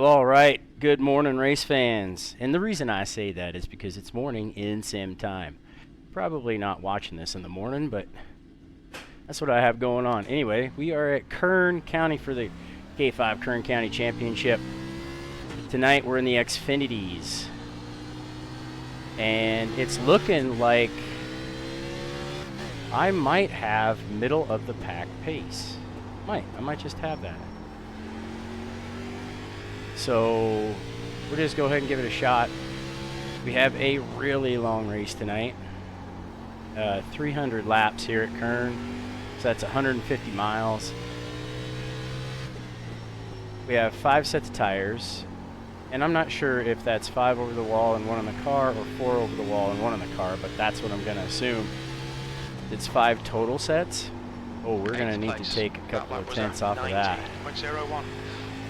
Well, all right. Good morning, race fans. And the reason I say that is because it's morning in sim time. Probably not watching this in the morning, but that's what I have going on. Anyway, we are at Kern County for the K5 Kern County Championship. Tonight we're in the Xfinities. And it's looking like I might have middle of the pack pace. I might just have that. So we'll just go ahead and give it a shot. We have a really long race tonight. 300 laps here at Kern. So that's 150 miles. We have 5 sets of tires. And I'm not sure if that's 5 over the wall and 1 in the car or 4 over the wall and 1 in the car, but that's what I'm going to assume. It's 5 total sets. Oh, we're going to need to take a couple of tenths off of that. 19.01.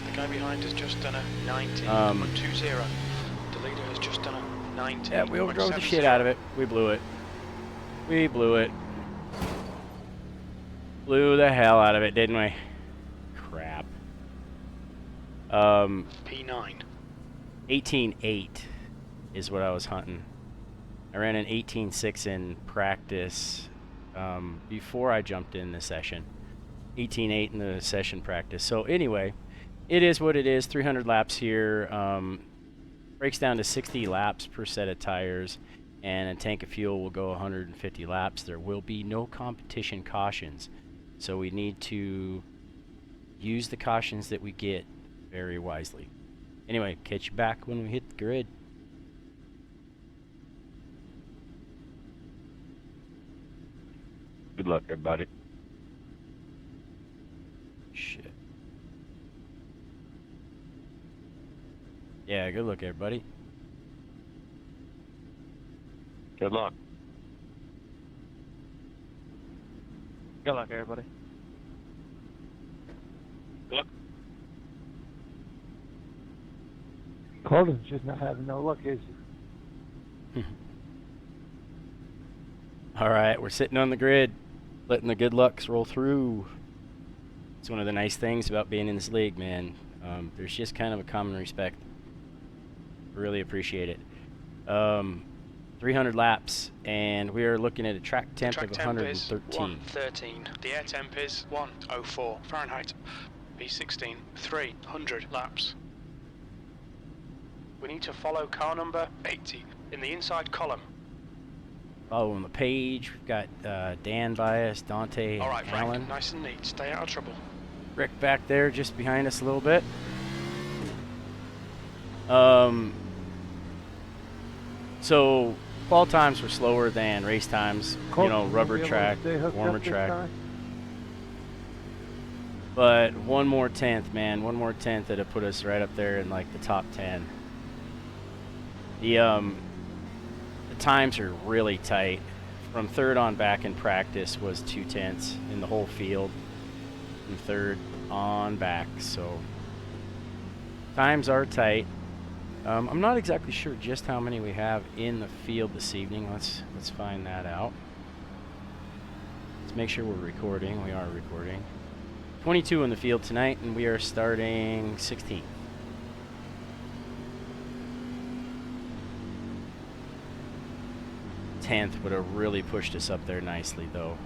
The guy behind has just done a 19.20. The leader has just done a 19. Yeah, we overdrove the shit out of it. We blew it. We blew it. Blew the hell out of it, didn't we? Crap. P9. 18.8 is what I was hunting. I ran an 18.6 in practice before I jumped in the session. 18.8 in the session practice. So anyway, it is what it is. 300 laps here. Breaks down to 60 laps per set of tires, and a tank of fuel will go 150 laps. There will be no competition cautions, so we need to use the cautions that we get very wisely. Anyway, catch you back when we hit the grid. Good luck, everybody. Shit. Yeah, good luck, everybody. Good luck. Good luck, everybody. Good luck. Colton's just not having no luck, is he? All right, we're sitting on the grid, letting the good lucks roll through. It's one of the nice things about being in this league, man. There's just kind of a common respect. Really appreciate it. 300 laps, and we are looking at a track temp of 113. 113. The air temp is 104 Fahrenheit. B16, 300 laps. We need to follow car number 80 in the inside column. Following the page, we've got Dan by us, Dante, All right, and Alan. Frank, nice and neat. Stay out of trouble. Rick back there, just behind us a little bit. So qual times were slower than race times. Colton, you know, rubber will we track, stay hooked warmer up this track. time? But one more tenth, man. One more tenth that'd have put us right up there in like the top 10. The times are really tight. From third on back in practice was 2 tenths in the whole field. From third on back, so times are tight. I'm not exactly sure just how many we have in the field this evening. Let's find that out. Let's make sure we're recording. We are recording. 22 in the field tonight, and we are starting 16. Tenth would have really pushed us up there nicely, though.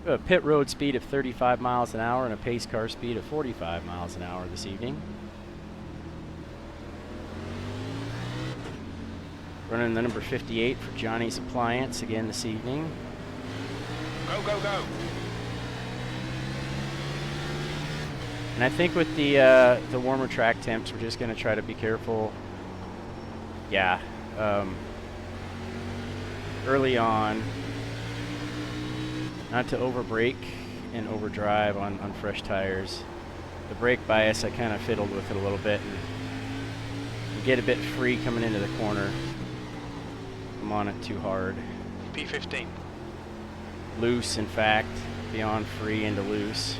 We have a pit road speed of 35 miles an hour and a pace car speed of 45 miles an hour this evening. Running the number 58 for Johnny's Appliance again this evening. Go, go, go. And I think with the warmer track temps, we're just going to try to be careful. Yeah. Early on, not to overbrake and overdrive on fresh tires. The brake bias, I kind of fiddled with it a little bit and get a bit free coming into the corner. I'm on it too hard. P15. Loose, in fact, beyond free into loose.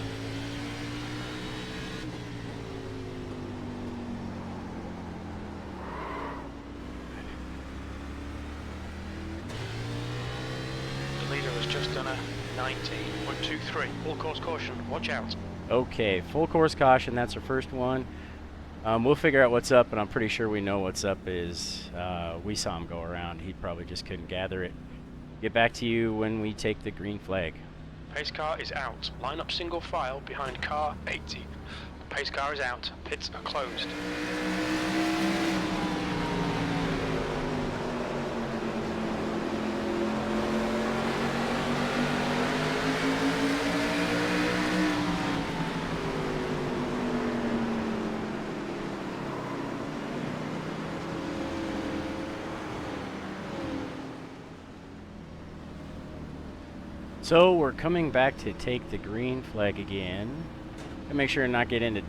The leader has just done a 19.23. Full course caution. Watch out. Okay, full course caution. That's our first one. We'll figure out what's up, but I'm pretty sure we know what's up is we saw him go around. He probably just couldn't gather it. Get back to you when we take the green flag. Pace car is out. Line up single file behind car 80. Pace car is out. Pits are closed. So we're coming back to take the green flag again. And make sure to not get into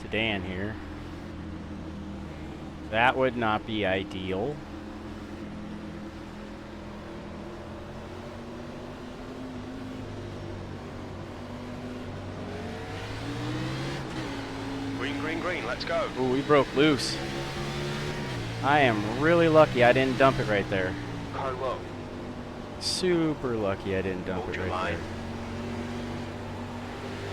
Dan here. That would not be ideal. Green, green, green. Let's go. Ooh, we broke loose. I am really lucky I didn't dump it right there. Car low. Super lucky I didn't dump Hold it your right line. there.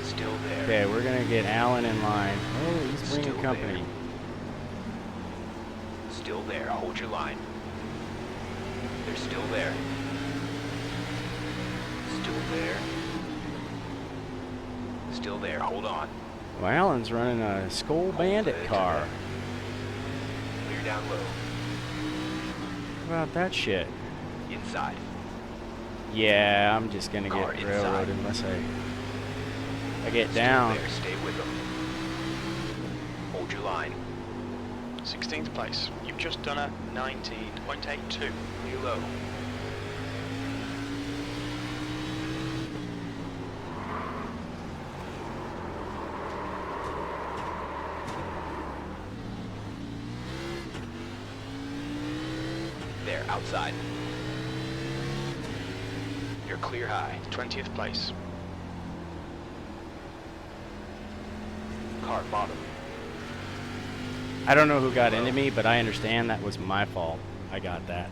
Still there. Okay, we're gonna get Alan in line. Oh, he's bringing Still company. there. Still there. Hold your line. They're still there. Still there. Still there. Hold on. Well, Alan's running a Skull Bandit car. Clear down low. What about that shit? Inside. Yeah, I'm just gonna Car get inside. railroaded unless I get Still down. there. Stay with them. Hold your line. 16th place. You've just done a 19.82. Clear low. There, outside. You're clear high. 20th place. Car bottom. I don't know who got into me, but I understand that was my fault. I got that.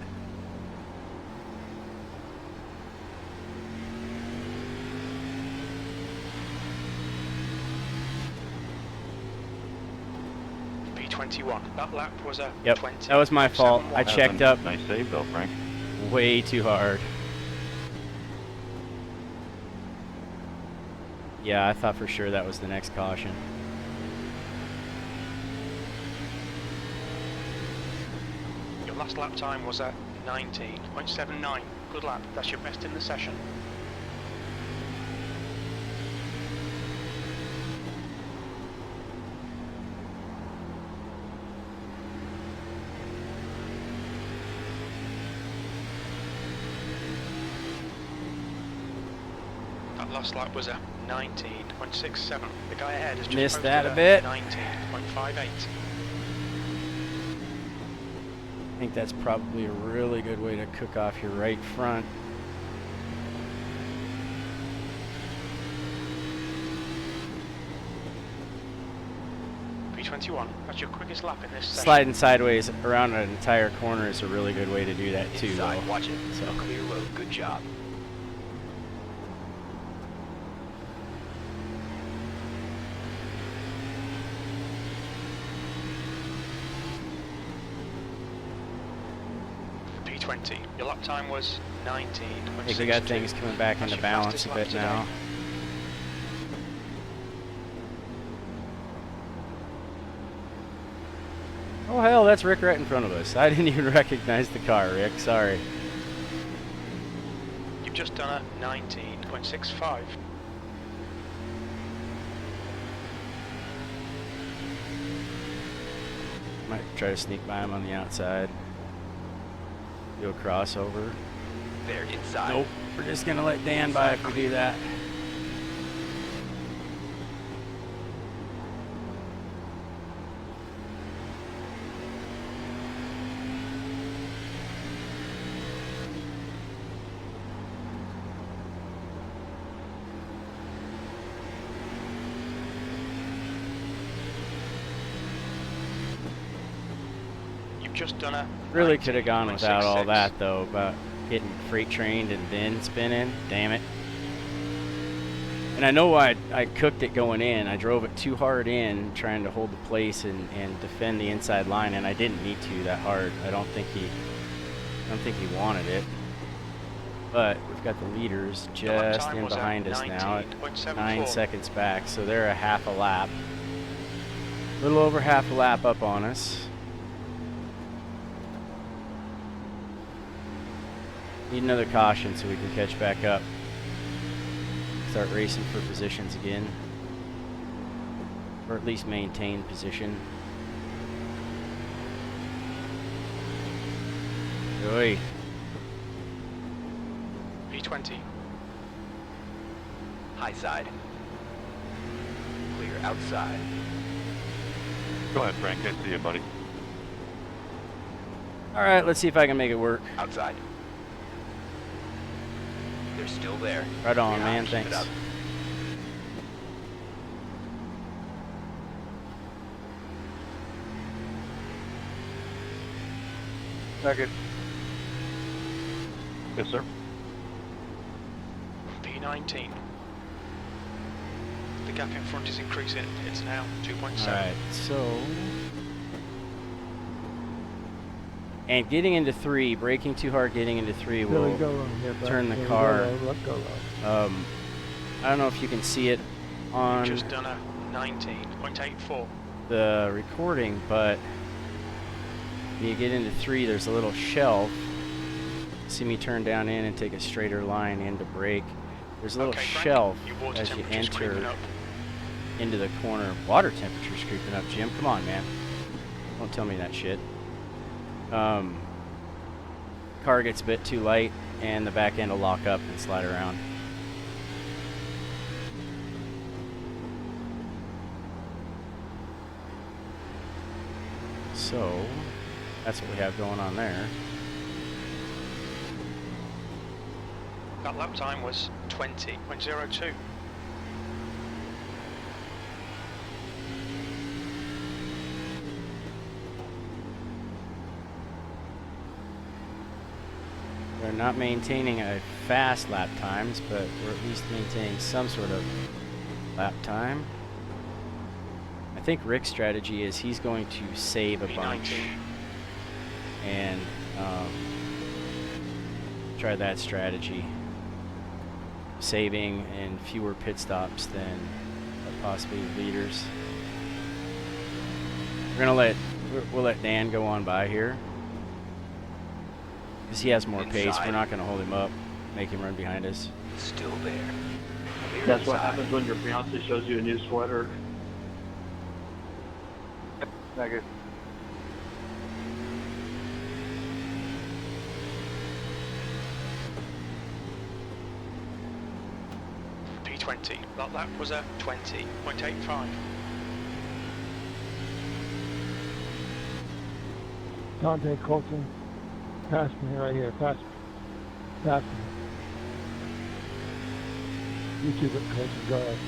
P21. That lap was a Yep, 20. that was my fault. I checked up Nice save though, Frank. way too hard. Yeah, I thought for sure that was the next caution. Your last lap time was a 19.79. Good lap. That's your best in the session. That last lap was a 19.67. The guy ahead has just Missed posted that a bit. 19.58. I think that's probably a really good way to cook off your right front. P21. That's your quickest lap in this session. Sliding sideways around an entire corner is a really good way to do that too, Inside. though. Watch it. So. Clear low. Good job. P20. Your lap time was 19.62. I think we got things coming back That's into your balance fastest a lap bit today. now. Oh hell, that's Rick right in front of us. I didn't even recognize the car, Rick. Sorry. You've just done a 19.65. Might try to sneak by him on the outside. Do a crossover. There, inside. Nope. We're just gonna let Dan by if we do that. Just done a Really could have gone without all 19.66. that though, about getting freight trained and then spinning. Damn it. And I know I cooked it going in. I drove it too hard in, trying to hold the place and defend the inside line, and I didn't need to that hard. I don't think he wanted it. But we've got the leaders just in behind us now at 9 seconds back, so they're a half a lap. A little over half a lap up on us. Need another caution so we can catch back up. Start racing for positions again. Or at least maintain position. Oi. P20. High side. Clear outside. Go ahead, Frank. I see you, buddy. Alright, let's see if I can make it work. Outside. They're still there. Right on, Yeah, man. keep Thanks. it up. Second. Yes, sir. P19. The gap in front is increasing. It's now 2.7. Alright, so... And getting into 3, braking too hard getting into 3 Billy, will go on here, bud. turn the Billy, car. Go low, let go low. I don't know if you can see it on Just done a 19.84. the recording, but when you get into 3, there's a little shelf. See me turn down in and take a straighter line in to brake. There's a little Okay, Frank, shelf your water as you temperature's creeping enter up. into the corner. Water temperature's creeping up, Jim. Come on, man. Don't tell me that shit. Car gets a bit too light, and the back end will lock up and slide around. So, that's what we have going on there. That lap time was 20.02. We're not maintaining a fast lap times, but we're at least maintaining some sort of lap time. I think Rick's strategy is he's going to save a bunch and try that strategy. Saving and fewer pit stops than possibly leaders. We'll let Dan go on by here. Because he has more pace, Inside. we're not going to hold him up, make him run behind us. Still there. Clear That's what inside. happens when your fiance shows you a new sweater. Second. P20. That lap was a 20.85. Dante Colton. Pass me right here. Pass me. Pass me. You keep it, Colton. Go ahead.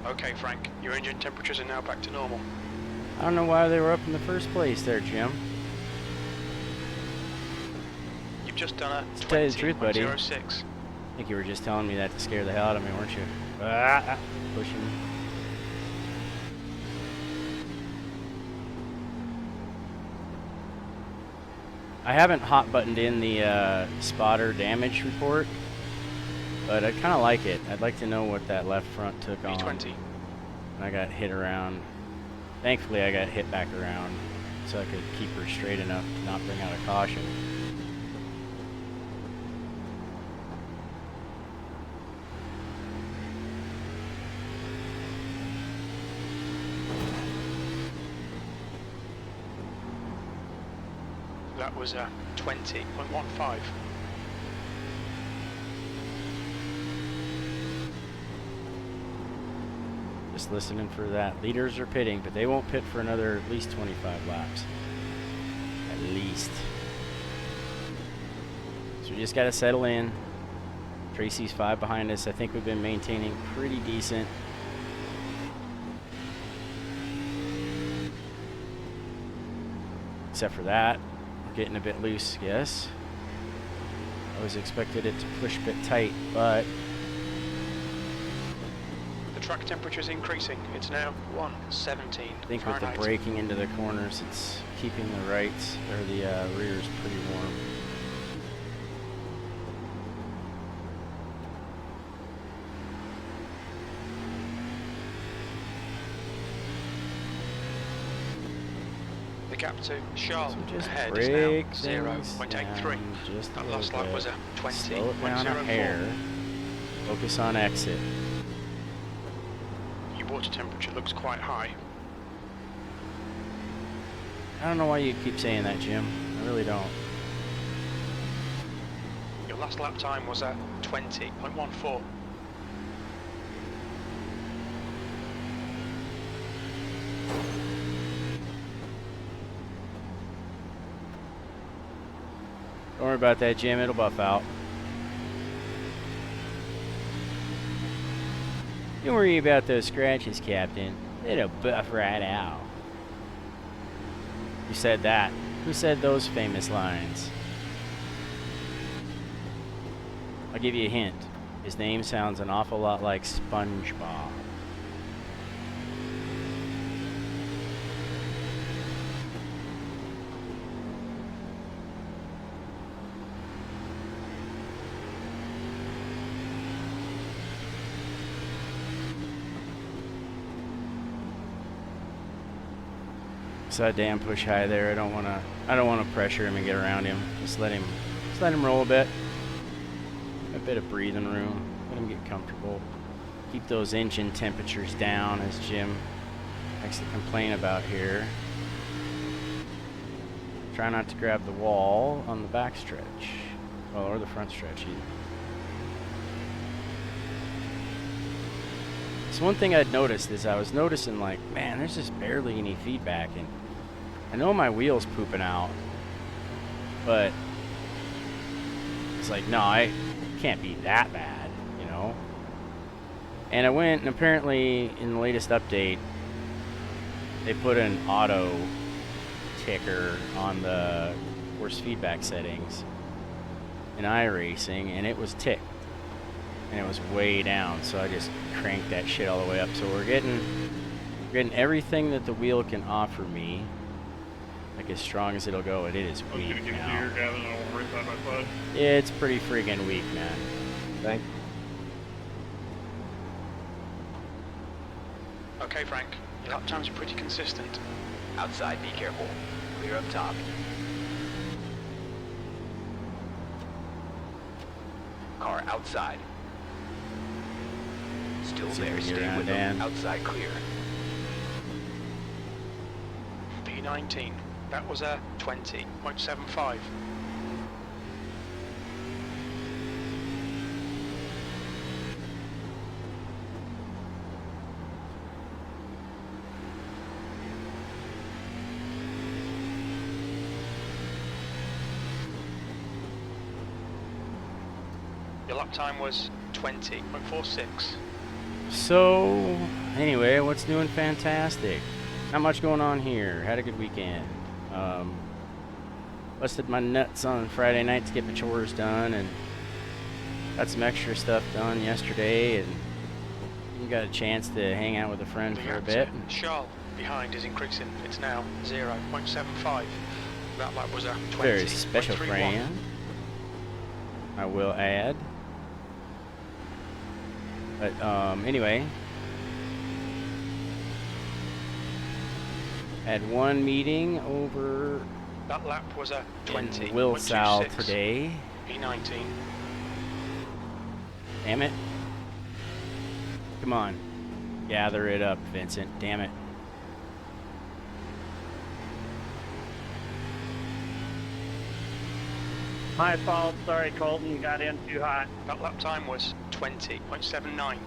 Okay, Frank, your engine temperatures are now back to normal. I don't know why they were up in the first place there, Jim. You've just done a To tell you the truth, buddy. 20.06. I think you were just telling me that to scare the hell out of me, weren't you? Pushing me. I haven't hot buttoned in the spotter damage report, but I kind of like it. I'd like to know what that left front took on. P20. And I got hit around. Thankfully, I got hit back around, so I could keep her straight enough to not bring out a caution. That was a 20.15. Just listening for that. Leaders are pitting, but they won't pit for another at least 25 laps. At least. So we just got to settle in. Tracy's 5 behind us. I think we've been maintaining pretty decent. except for that. We're getting a bit loose, yes. I always expected it to push a bit tight, but The track temperature is increasing. It's now 117 I think with the Fahrenheit. braking into the corners, it's keeping the rights or the rears pretty warm. The gap to Charles So just ahead break is now things 0.83. down just a That little last lap bit. was a Slow it down a 20.04. hair. Focus on exit. Your water temperature looks quite high. I don't know why you keep saying that, Jim. I really don't. Your last lap time was a 20.14. Don't worry about that, Jim. It'll buff out. Don't worry about those scratches, Captain. It'll buff right out. Who said that? Who said those famous lines? I'll give you a hint. His name sounds an awful lot like SpongeBob. That damn push high there. I don't wanna pressure him and get around him. Just let him roll a bit. A bit of breathing room. Let him get comfortable. Keep those engine temperatures down, as Jim likes to complain about here. Try not to grab the wall on the back stretch. Well, or the front stretch either. So one thing I'd noticed is I was noticing, like, man, there's just barely any feedback, and I know my wheel's pooping out, but it's like, no, it can't be that bad, you know? And I went, and apparently in the latest update, they put an auto ticker on the force feedback settings in Iracing, and it was ticked. And it was way down, so I just cranked that shit all the way up. So we're getting everything that the wheel can offer me, like as strong as it'll go, and it is weak now. It's pretty freaking weak, man. Thanks. Okay, Frank. Your lap times are pretty consistent. Outside, be careful. Clear up top. Car outside. Still See if there, we can get stay around with Dan. them. Outside clear. P19. That was a 20.75. Your lap time was 20.46. So, anyway, what's new and fantastic? Not much going on here. Had a good weekend. Busted my nuts on Friday night to get my chores done, and got some extra stuff done yesterday, and got a chance to hang out with a friend for a bit. Charles behind is increasing. It's now 0.75. That lap was a 20.31. Very special friend, I will add. But anyway, had one meeting over That lap was a 20. in Wilsall today. P19. Damn it. Come on. Gather it up, Vincent. Damn it. My fault. Sorry, Colton. Got in too hot. That lap time was 20.79.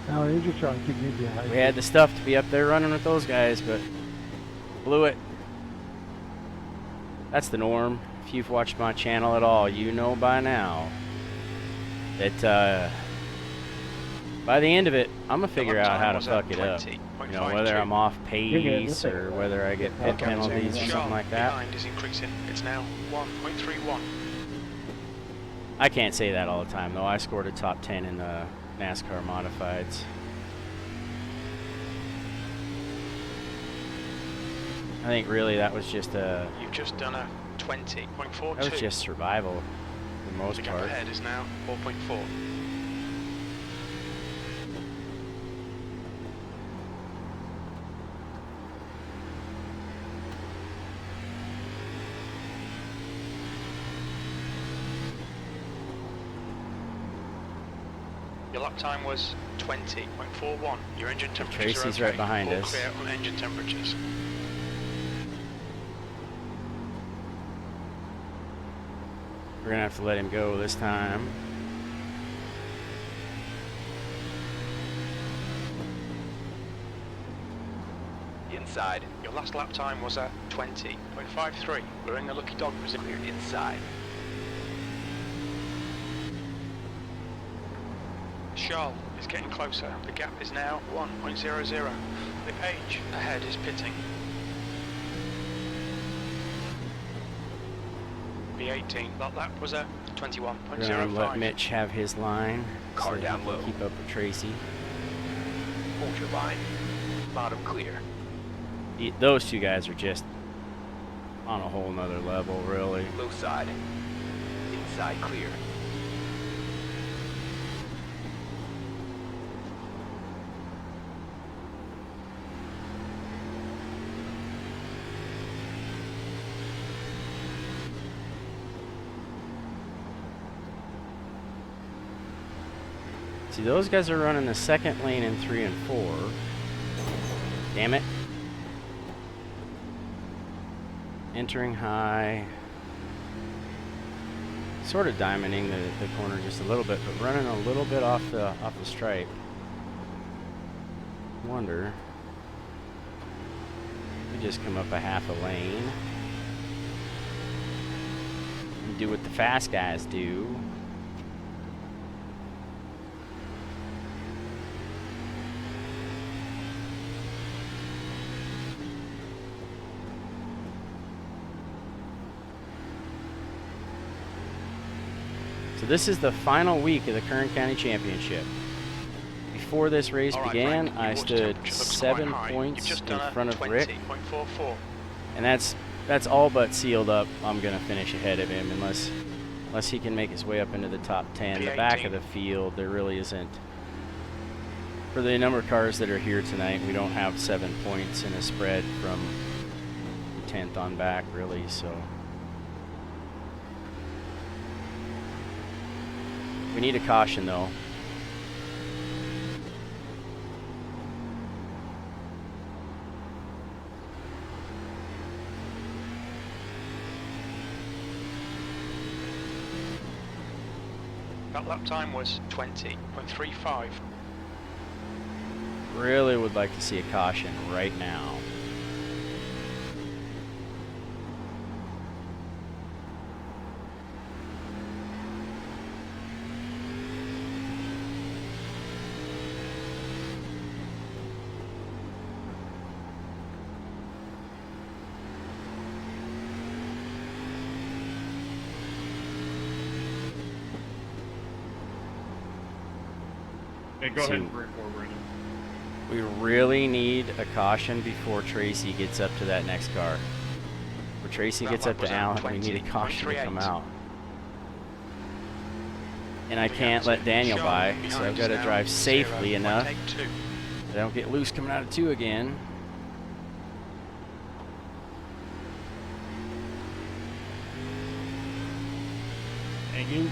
No, you're just trying to keep me behind. We had the stuff to be up there running with those guys, but blew it. That's the norm. If you've watched my channel at all, you know by now that by the end of it, I'm going to figure out how to fuck it up. You know, whether I'm off pace or whether I get pit penalties or something like that. Behind is increasing. It's now 1.31. I can't say that all the time, though. I scored a top 10 in the NASCAR Modifieds. I think really that was just a... You've just done a 20.42. That was just survival for the most The gap part. ahead is now 4.4. Your lap time was 20.41. Your engine temperatures Tracy's are okay. right behind All us. clear on engine temperatures. We're gonna have to let him go this time. Inside. Your last lap time was at 20.53. We're in the lucky dog position. Cleared inside. Charles is getting closer. The gap is now 1.00. The page ahead is pitting. V18, that lap was at We're gonna let 21.05. Mitch have his line. Car so he down can low. Keep up with Tracy. Hold your line. Bottom clear. Those two guys are just on a whole nother level, really. Low side. Inside clear. See, those guys are running the second lane in 3 and 4. Damn it. Entering high. Sort of diamonding the corner just a little bit, but running a little bit off the stripe. Wonder. We just come up a half a lane. And do what the fast guys do. So this is the final week of the Kern County Championship. Before this race began, I stood 7 points in front of Rick, and that's all but sealed up. I'm gonna finish ahead of him unless he can make his way up into the top 10. The back of the field, there really isn't. For the number of cars that are here tonight, we don't have 7 points in a spread from 10th on back, really. So. We need a caution, though. That lap time was 20.35. Really would like to see a caution right now. Hey, go ahead and bring forward. We really need a caution before Tracy gets up to that next car. When Tracy gets up to Allen, we need a caution to come out. And I can't let Daniel by, so I've got to drive safely enough that I don't get loose coming out of 2 again. Thank you.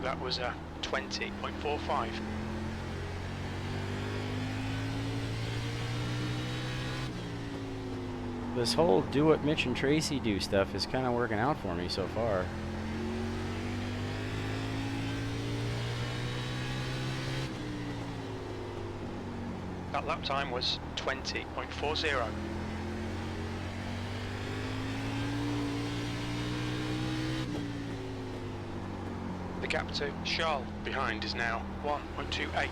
That was a 20.45. this whole do what Mitch and Tracy do stuff is kind of working out for me so far. That lap time was 20.40. The gap to Charles behind is now 1.28.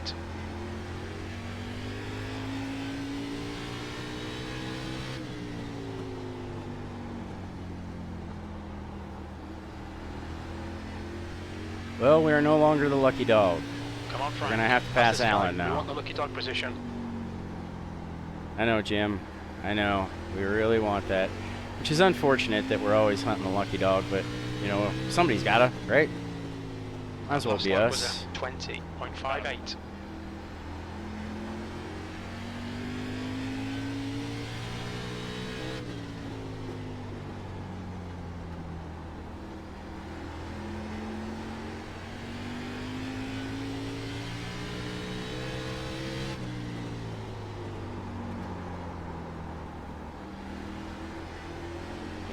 Well, we are no longer the lucky dog. Come on, Frank. We're gonna have to pass Alan We now. want the lucky dog position. I know, Jim. I know. We really want that. Which is unfortunate that we're always hunting the lucky dog, but, you know, somebody's gotta, right? Might as well Last be lap us. was a 20.58.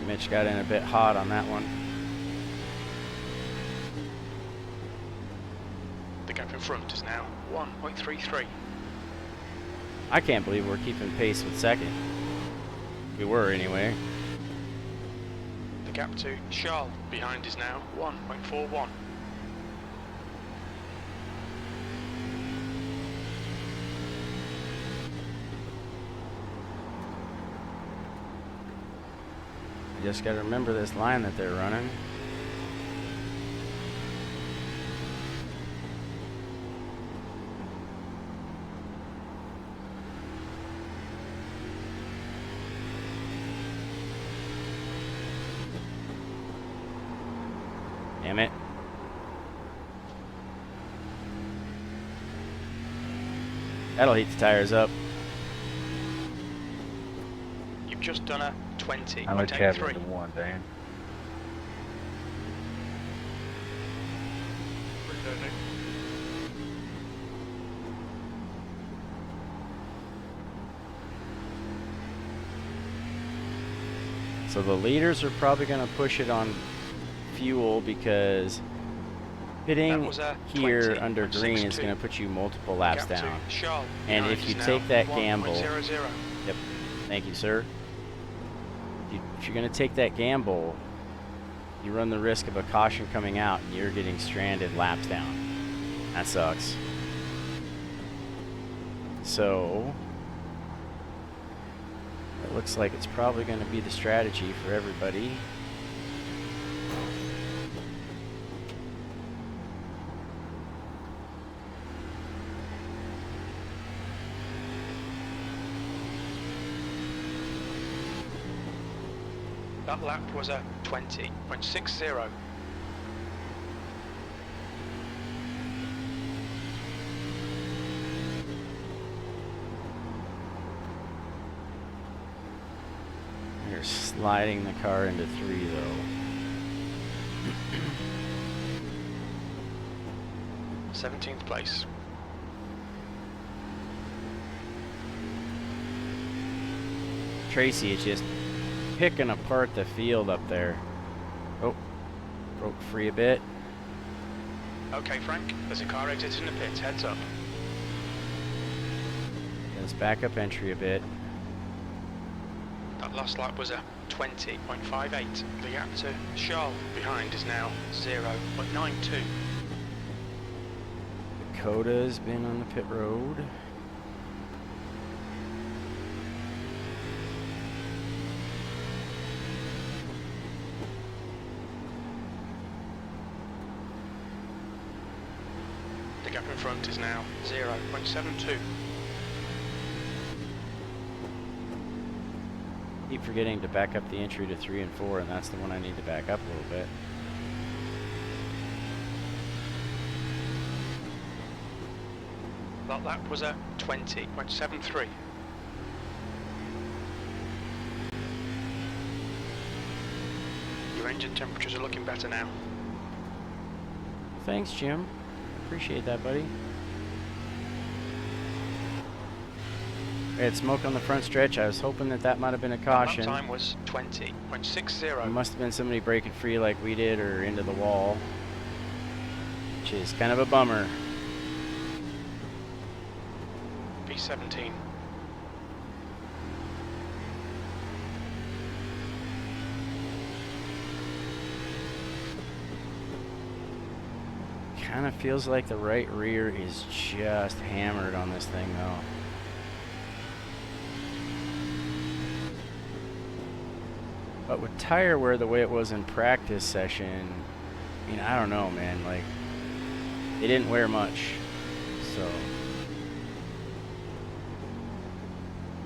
Mitch got in a bit hot on that one. The gap in front is now 1.33. I can't believe we're keeping pace with second. We were anyway. The gap to Charles behind is now 1.41. You just gotta remember this line that they're running. Damn it. That'll heat the tires up. You've just done a How much have you 20.83. to one, Dan? Pretending. So the leaders are probably going to push it on fuel because hitting That was a here under 20.62. green is going to put you multiple laps Gap to down. Charles And behind if is you now take that gamble, 1.00. yep, thank you, sir. If you're going to take that gamble, you run the risk of a caution coming out and you're getting stranded laps down. That sucks. So it looks like it's probably going to be the strategy for everybody. That lap was a 20.60. You're sliding the car into 3 though. 17th place. Tracy is just picking apart the field up there. Oh, broke free a bit. Okay, Frank, there's a car exiting the pits. Heads up. Let's back up entry a bit. That last lap was a 20.58. The gap to Charles behind is now 0.92. Dakota's been on the pit road. The gap in front is now 0.72. Keep forgetting to back up the entry to 3 and 4, and that's the one I need to back up a little bit. That lap was a 20.73. Your engine temperatures are looking better now. Thanks, Jim. Appreciate that, buddy. We had smoke on the front stretch. I was hoping that that might have been a Lap caution. time was 20.60. It must have been somebody breaking free like we did or into the wall, which is kind of a bummer. P17. Kind of feels like the right rear is just hammered on this thing though. But with tire wear the way it was in practice session, I mean, I don't know, man. Like, it didn't wear much, so.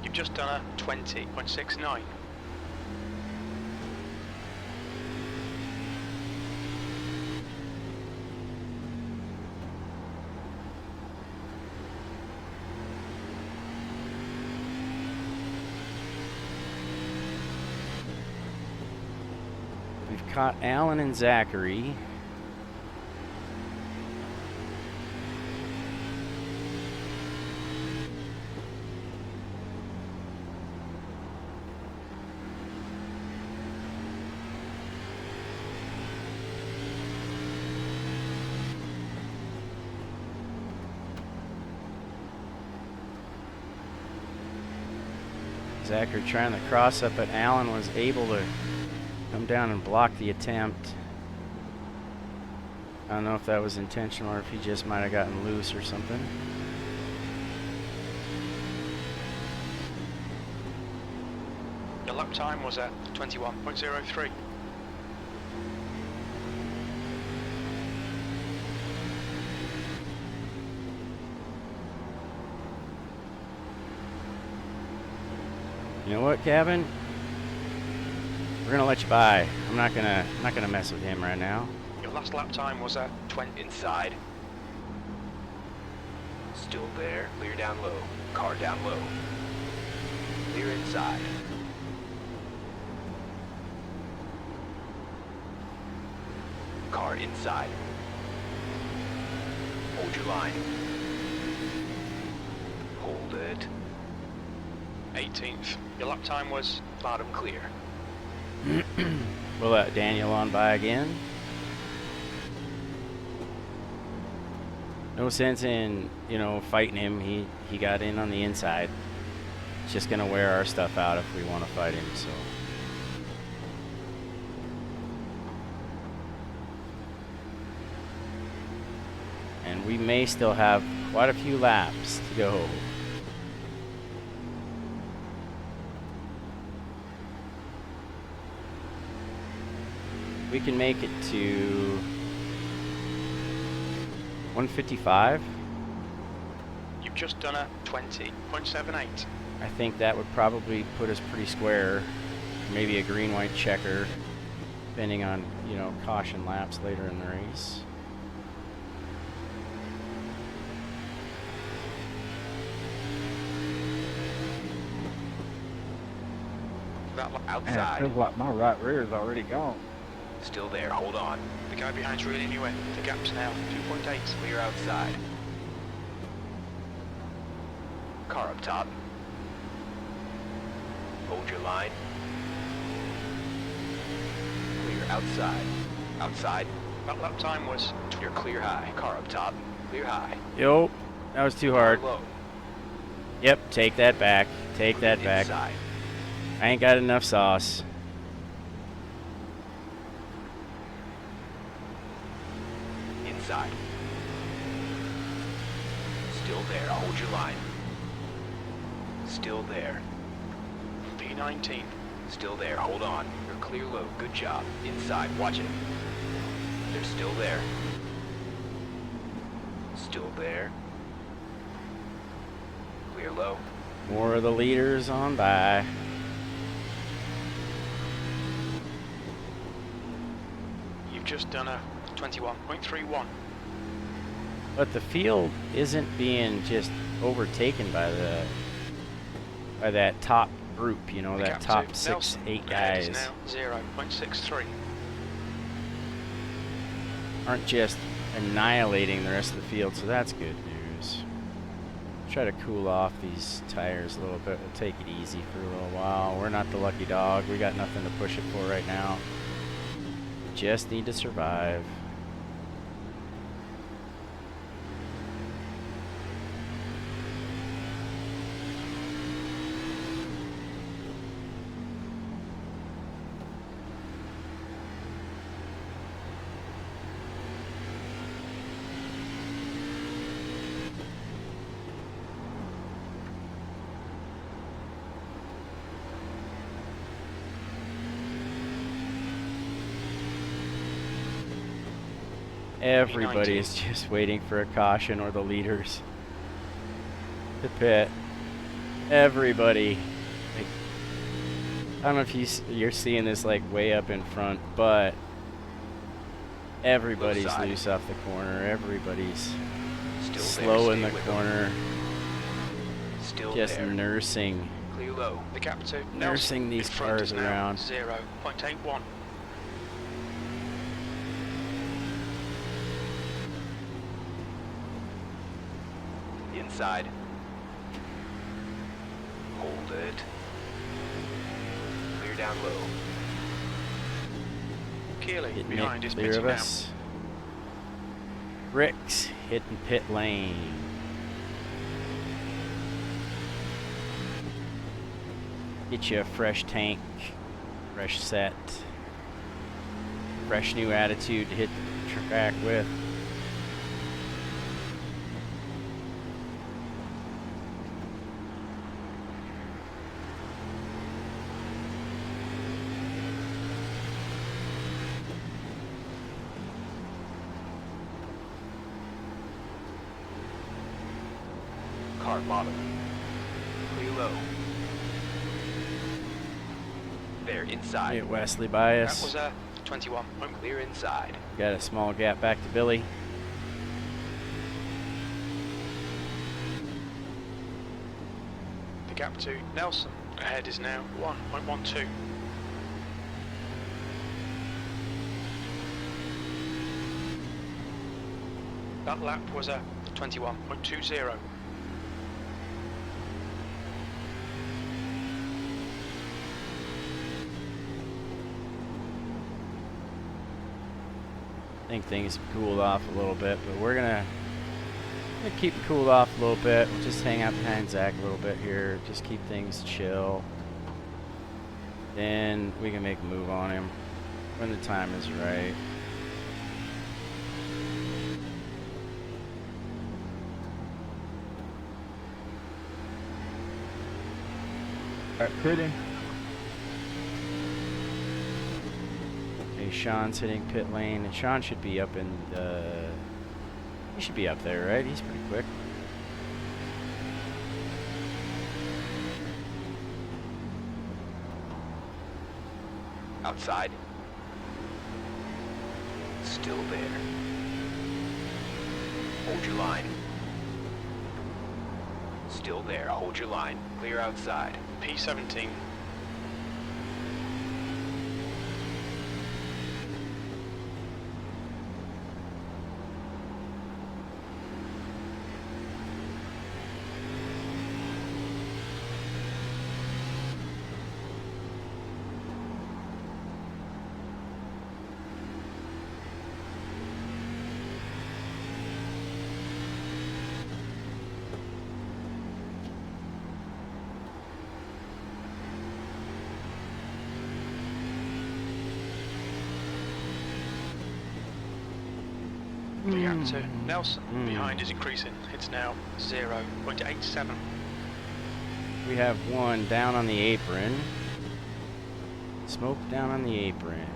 You've just done a 20.69. We've caught Alan and Zachary. Zachary trying to cross up, but Alan was able to come down and block the attempt. I don't know if that was intentional or if he just might have gotten loose or something. Your lap time was at 21.03. You know what, Kevin? We're gonna let you by. I'm not gonna mess with him right now. Your last lap time was at 20. Inside. Still there. Clear down low. Car down low. Clear inside. Car inside. Hold your line. Hold it. 18th. Your lap time was Bottom clear. We'll let Daniel on by again. No sense in, fighting him. He got in on the inside. It's just gonna wear our stuff out if we want to fight him, so. And we may still have quite a few laps to go. We can make it to 155. You've just done a 20.78. I think that would probably put us pretty square. Maybe a green-white checker, depending on, caution laps later in the race. That lap Outside. Man, it feels like my right rear is already gone. Still there. Hold on. The guy behind's reeling you in. The gap's now 2.8. Clear outside. Car up top. Hold your line. Clear outside. Outside. That lap time was You're clear high. Car up top. Clear high. Yo, that was too hard. Low. Yep, take that back. Take that back. Inside. I ain't got enough sauce. Inside. Still there. Hold your line. Still there. P19. Still there. Hold on. You're clear low. Good job. Inside. Watch it. They're still there. Still there. Clear low. More of the leaders on by. You've just done a 21.31. But the field isn't being just overtaken by that top group, The that gap top to 6, Nelson 8 ahead is guys now 0.63. aren't just annihilating the rest of the field, so that's good news. Try to cool off these tires a little bit. We'll take it easy for a little while. We're not the lucky dog. We got nothing to push it for right now. Just need to survive. Everybody is just waiting for a caution or the leaders to pit. Everybody. Like, I don't know if you're seeing this like way up in front, but everybody's loose off the corner. Everybody's Still slow there, in the stay with corner. them. Still Just there. nursing Clear low. The gap to Nursing Nelson these in front cars is now around. 0.81. Inside. Hold it. Clear down low. Keeley getting behind it is clear pitting of now. us. Rick's hitting pit lane. Get you a fresh tank, fresh set, fresh new attitude to hit the track with. Car bottom. Clear low. There, inside. Get Wesley by That us. was a 21. Clear inside. Got a small gap back to Billy. The gap to Nelson ahead is now 1.12. That lap was a 21.20. I think things have cooled off a little bit, but we're gonna keep it cooled off a little bit. We'll just hang out behind Zach a little bit here. Just keep things chill. Then we can make a move on him when the time is right. Pitting. Okay, Sean's hitting pit lane, and Sean should be up in the... He should be up there, right? He's pretty quick. Outside. Still there. Hold your line. Still there. Hold your line. Clear outside. P17. The gap to Nelson behind is increasing. It's now 0.87. We have one down on the apron. Smoke down on the apron.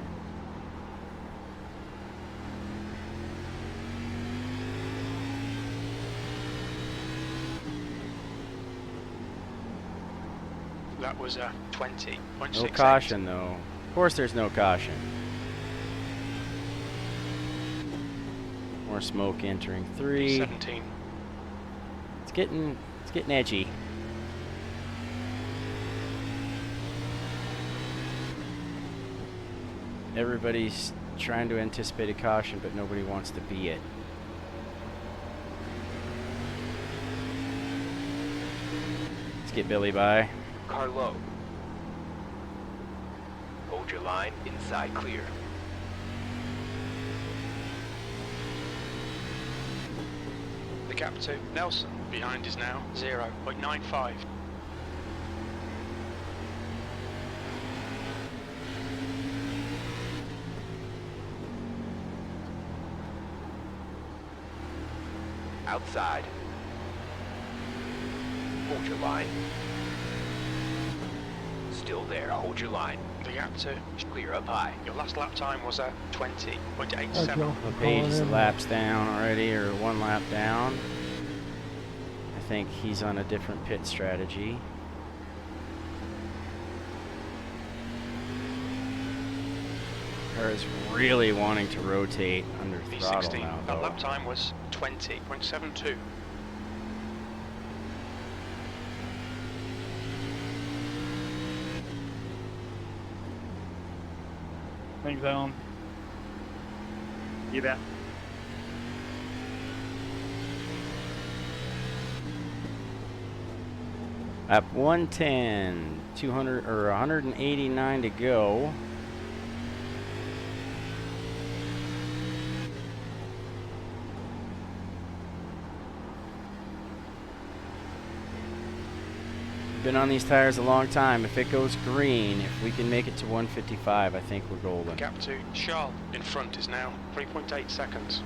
That was a 20.68. No caution, though. Of course there's no caution. More smoke entering 3. P17. It's getting edgy. Everybody's trying to anticipate a caution, but nobody wants to be it. Let's get Billy by. Car low. Hold your line, inside clear. The gap to Nelson behind is now 0.95. Outside. Hold your line. Still there, hold your line. The gap to Clear up high. your last lap time was 20.87. Let's go. Page is Going in. laps down already, or 1 lap down. I think he's on a different pit strategy. Or is really wanting to rotate under throttle V16. now, That though. lap time was 20.72. Things on. You bet. Lap 110, 200 or 189 to go. Been on these tires a long time. If it goes green, if we can make it to 155, I think we're golden. Gap to Charles in front is now 3.8 seconds.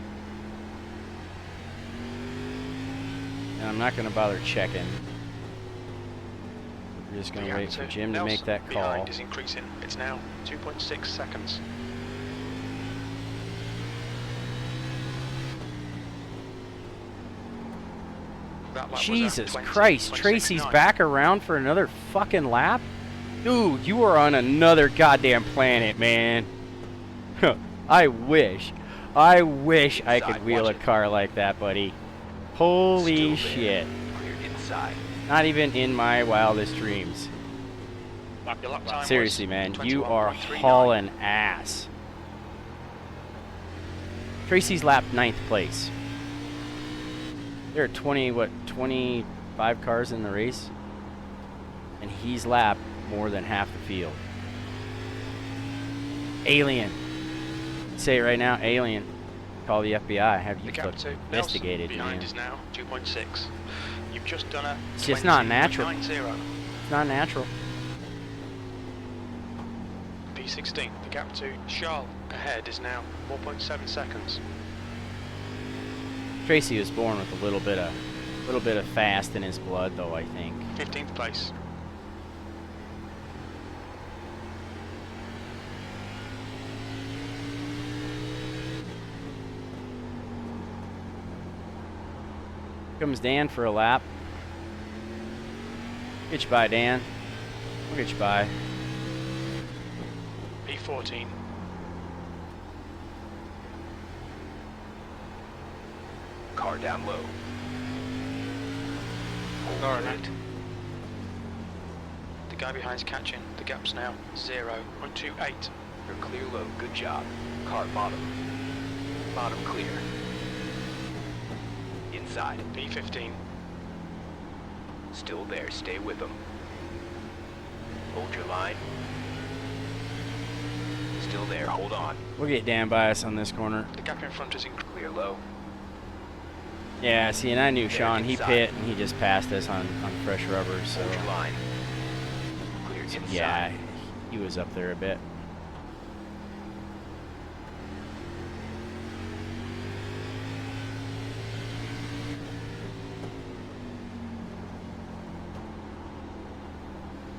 And I'm not going to bother checking. We're just The going to gap wait for Jim to make that call. behind is increasing. It's now 2.6 seconds. That lap was, Jesus 20, Christ, 26.9. Tracy's back around for another fucking lap? Dude, you are on another goddamn planet, man. I wish I could wheel a car like that, buddy. Holy shit. Clear inside. Not even in my wildest dreams. Your lap time was Seriously, man, you are 21.39. hauling ass. Tracy's lapped 9th place. There are 25 cars in the race, and he's lapped more than half the field. Alien. Say it right now, alien. Call the FBI. Have you The gap to investigated, Nelson behind man? is now 2.6. You've just done a It's just not natural. 20.90. It's not natural. V16. The gap to Charles ahead is now 4.7 seconds. Tracy was born with a little bit of fast in his blood, though, I think. 15th place. Comes Dan for a lap. Get you by, Dan. We'll get you by. V14. Car down low. Hold right. The guy behind's catching. The gap's now 0.28. You're clear low, good job. Car bottom. Bottom clear. Inside. V15. Still there, stay with them. Hold your line. Still there, hold on. We'll get Dan by us on this corner. The gap in front is in Clear low. Yeah, see, and I knew Sean. He inside. pit, and he just passed us on fresh rubber, so... Hold your line. Clear inside. Yeah, he was up there a bit.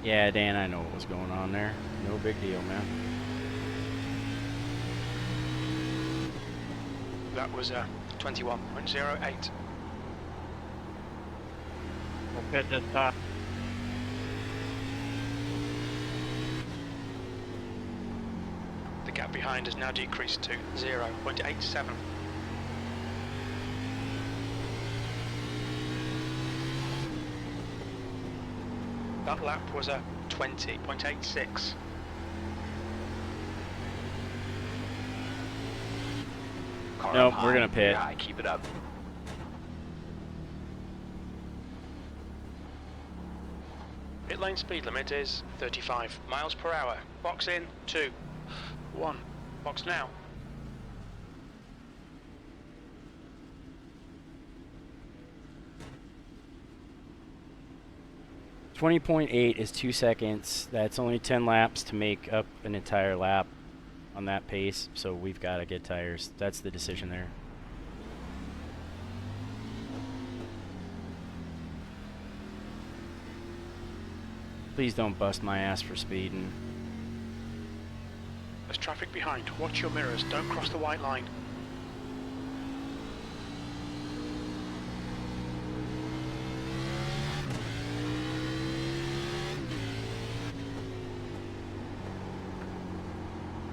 Yeah, Dan, I know what was going on there. No big deal, man. That was 21.08. We'll pit this time. The gap behind has now decreased to 0.87. That lap was 20.86. Car Nope, up we're high. gonna pit. High, keep it up. pit lane speed limit is 35 miles per hour. Box in, 2, 1. Box now. 20.8 is 2 seconds. That's only 10 laps to make up an entire lap on that pace, so we've got to get tires. That's the decision there. Please don't bust my ass for speeding. There's traffic behind. Watch your mirrors. Don't cross the white line.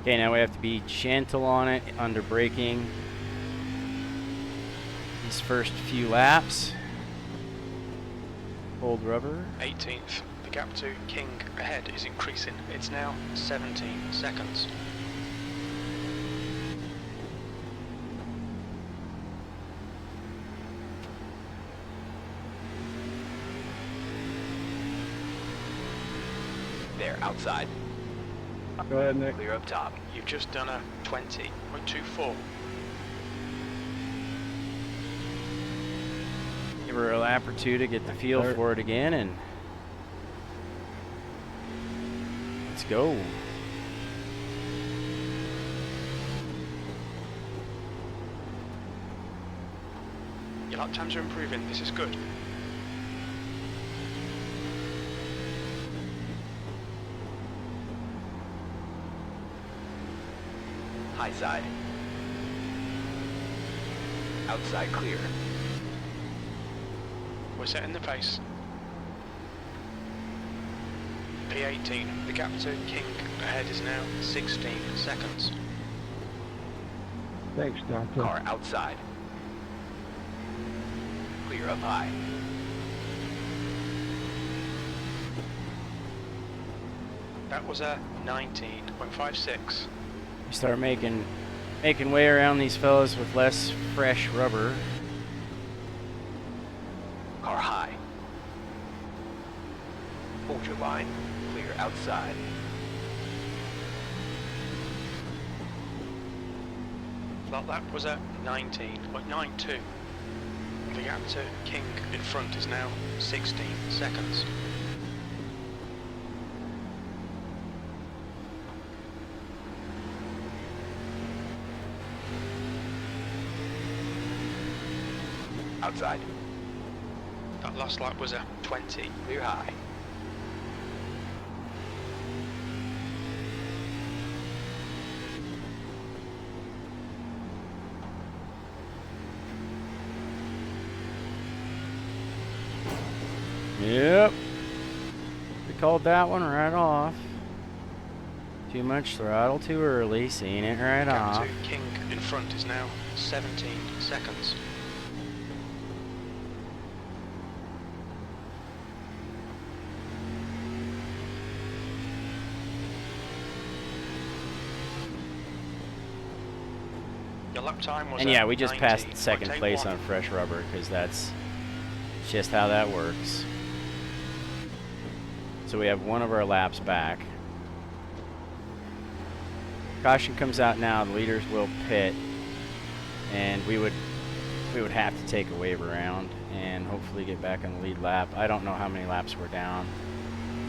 Okay, now we have to be gentle on it under braking. These first few laps. Cold rubber. 18th. The gap to King ahead is increasing. It's now 17 seconds. There, outside. Go ahead, Nick. Clear up top. You've just done a 20.24. Give her a lap or two to get the feel for it again, and let's go. Your lap times are improving. This is good. High side. Outside clear. We're setting the pace. P18. The gap to King ahead is now 16 seconds. Thanks, Doctor. Car outside. Clear up high. That was a 19.56. We start making way around these fellas with less fresh rubber. Car high. Hold your line. Clear outside. That lap was a 19.92. The gap to King in front is now 16 seconds. Outside. That last lap was a 20. Clear high. Yep. We called that one right off. Too much throttle too early, seeing it right Gap off. to King in front is now 17 seconds. Your lap time was And yeah, we just passed second place 19.81. on fresh rubber because that's just how that works. So we have one of our laps back. Caution comes out now. The leaders will pit, and we would have to take a wave around and hopefully get back on the lead lap. I don't know how many laps we're down.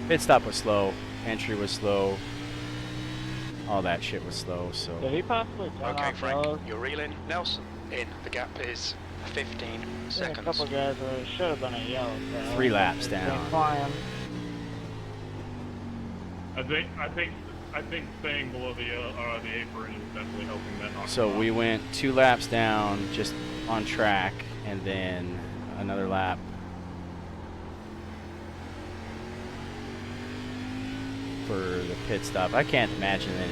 Pit stop was slow. Entry was slow. All that shit was slow. So Did he possibly turn Okay, off Frank, those? you're reeling. Nelson in. The gap is 15 There's a seconds. couple guys where it should have been a yellow. So 3 laps they down. climb. I think staying below the apron is definitely helping that knock. So we went 2 laps down just on track, and then another lap for the pit stop. I can't imagine that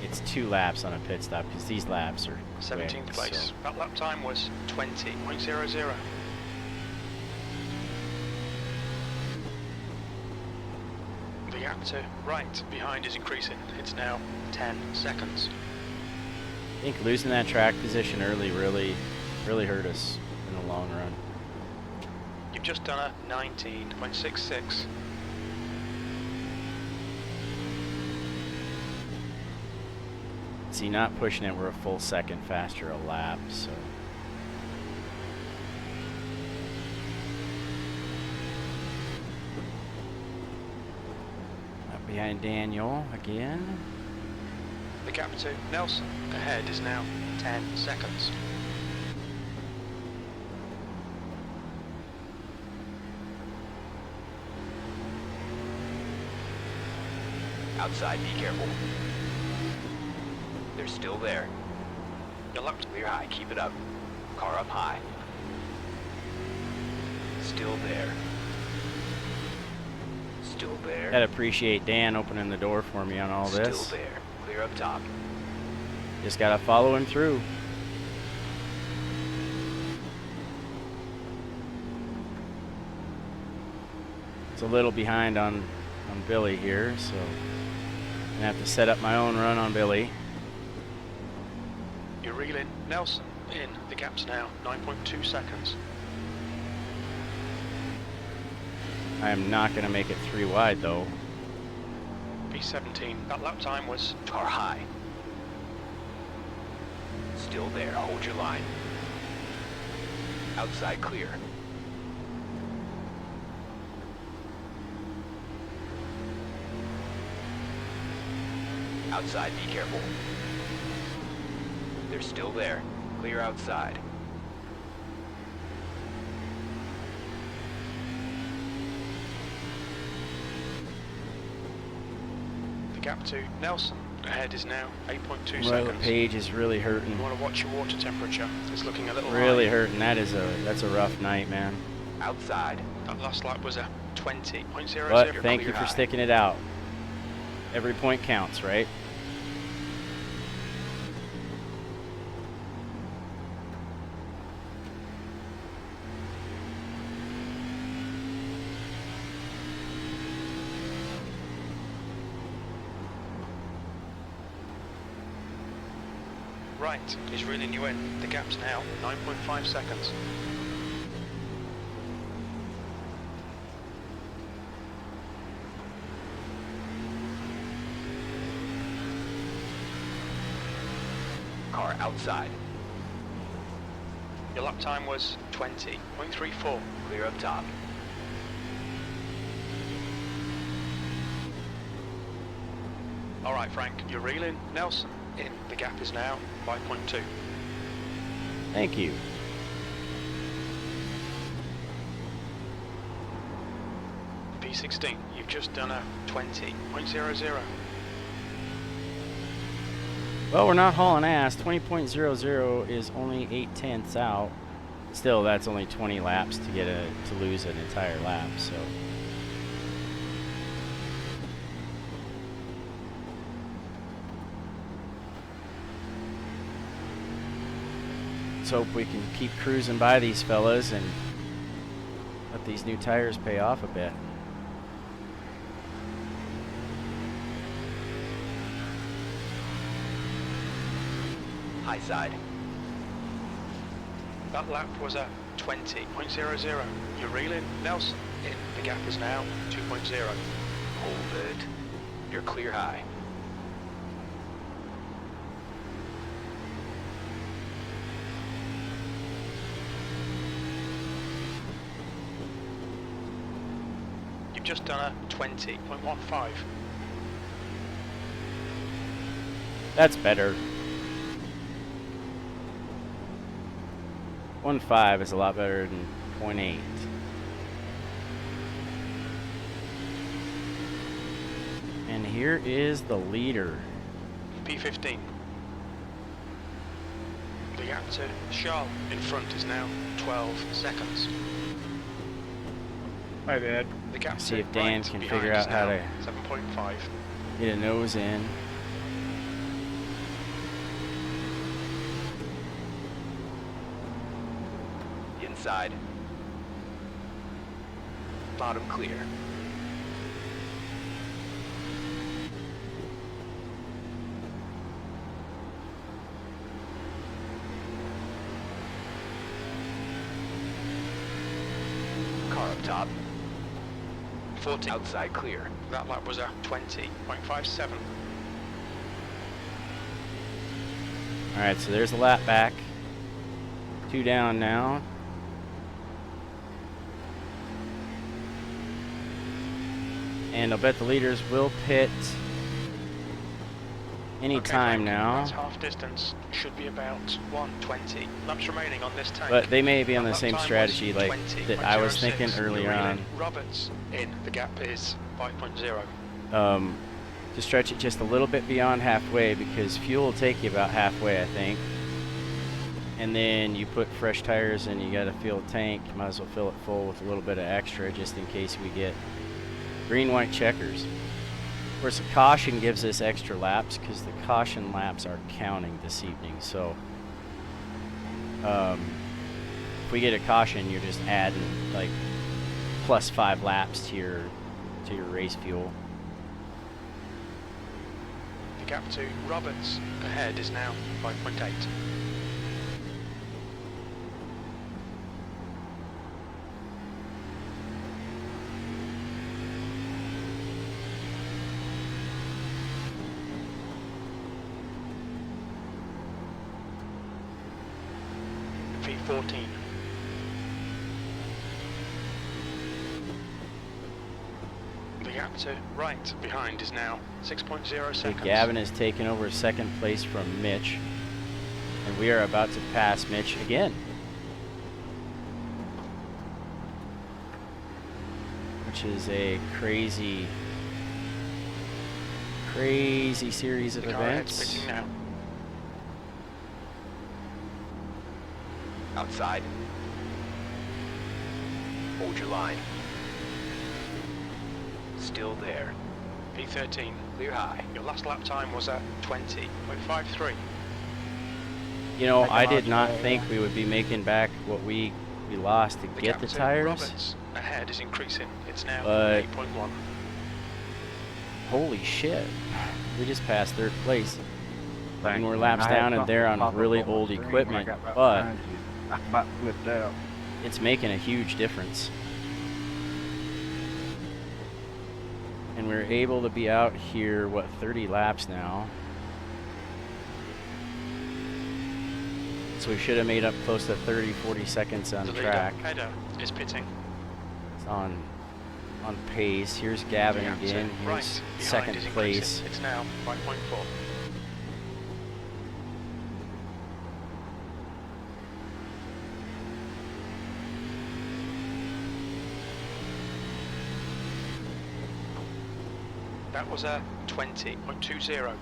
it's 2 laps on a pit stop because these laps are 17th quick, place. so. That lap time was 20.00. The gap to right behind is increasing. It's now 10 seconds. I think losing that track position early really hurt us in the long run. You've just done a 19.66. See, not pushing it, we're a full second faster a lap, so. Up behind Daniel again. The gap to Nelson ahead is now 10 seconds. Outside, be careful. They're still there. Your lap's Clear high, keep it up. Car up high. Still there. Still there. Gotta appreciate Dan opening the door for me on all this. Still there. Clear up top. Just gotta follow him through. It's a little behind on Billy here, so I'm gonna have to set up my own run on Billy. You're reeling Nelson in. The gap's now 9.2 seconds. I am not gonna make it 3 wide though. P17. That lap time was Car high. Still there. Hold your line. Outside clear. Outside, be careful. They're still there. Clear outside. the gap to Nelson. Ahead is now 8.2 Well, seconds. Page is really hurting. You want to watch your water temperature. It's looking a little Really high. hurting. That's a rough night, man. Outside. That last lap was a 20.00. But You're thank clear you for high. sticking it out. Every point counts, right? Right, he's reeling you in. The gap's now 9.5 seconds. Car outside. Your lap time was 20.34. Clear up top. All right, Frank, you're reeling Nelson in. The gap is now 5.2. Thank you. P16, you've just done a 20.00. Well, we're not hauling ass. 20.00 is only 0.8 out. Still, that's only 20 laps to lose an entire lap. So. Let's hope we can keep cruising by these fellas and let these new tires pay off a bit. High side. That lap was a 20.00. You're reeling Nelson in. The gap is now 2.0. Hold it. You're clear high. You've just done a 20.15. That's better. 1.5 is a lot better than 0.8. And here is the leader. P15. The gap to Charles in front is now 12 seconds. My bad. The gap See to if Dan Bright can behind figure is out how now to 7.5. get a nose in. Inside. Bottom clear. Car up top. 14. Outside clear. That lap was a 20.57. All right, so there's a lap back. 2 down now. And I'll bet the leaders will pit any time now. That's half distance. Should be about 1:20. Laps remaining on this tank. But they may be on the Lap same time strategy was like that I was 20.06. thinking earlier You're on. in. Roberts in. The gap is 5.0. To stretch it just a little bit beyond halfway, because fuel will take you about halfway, I think. And then you put fresh tires and you got to fill a tank. You might as well fill it full with a little bit of extra just in case we get green, white checkers. Of course, the caution gives us extra laps because the caution laps are counting this evening. So if we get a caution, you're just adding like plus 5 laps to your race fuel. The gap to Roberts ahead is now 5.8. V14. The gap to right behind is now 6.0 seconds. So Gavin has taken over second place from Mitch, and we are about to pass Mitch again. Which is a crazy series of The car ahead's events. pitting now. Outside. Hold your line. Still there. V13. Clear high. Your last lap time was at 20.53. You know, Like a I did not modulator, think yeah. we would be making back what we lost to The get gap the to tires. Roberts ahead is increasing. It's now But- 8.1. Holy shit. We just passed third place. Thanks, And we're man. laps I had down and something they're on pop up really my old screen when I equipment, got right but behind you. I about flipped out. it's making a huge difference. And we're able to be out here, what, 30 laps now. So we should have made up close to 30, 40 seconds on The leader, track. Header, is pitting. It's on pace. Here's Gavin The gap to again. right Here's behind second is place. increasing. It's now 5.4. That was a 20.20.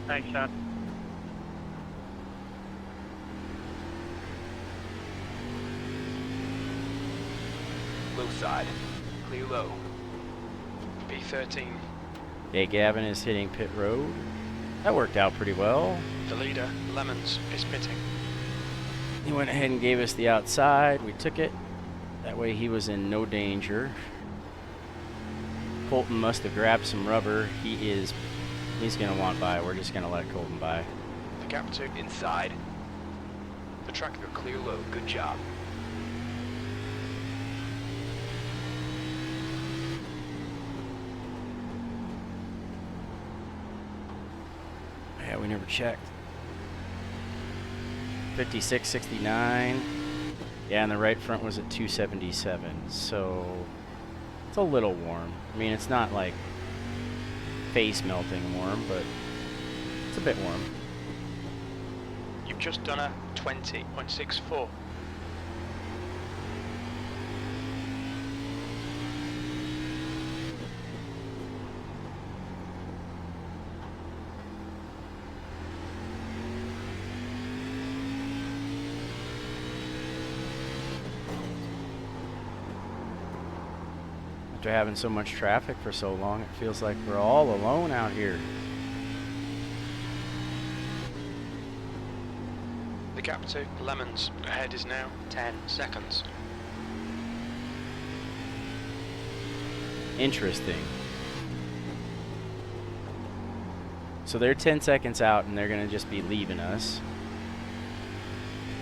Thanks, Sean. Low side. Clear low. V13. Okay, Gavin is hitting pit road. That worked out pretty well. The leader, Lemons, is pitting. He went ahead and gave us the outside. We took it. That way he was in no danger. Colton must have grabbed some rubber. He's going to want by. We're just going to let Colton by. The gap to Inside. the track. You're clear low. Good job. Yeah, we never checked. 56.69. Yeah, and the right front was at 277. So it's a little warm. I mean, it's not like face melting warm, but it's a bit warm. You've just done a 20.64. After having so much traffic for so long, it feels like we're all alone out here. The gap to Lemons ahead is now 10 seconds. Interesting. So they're 10 seconds out, and they're going to just be leaving us.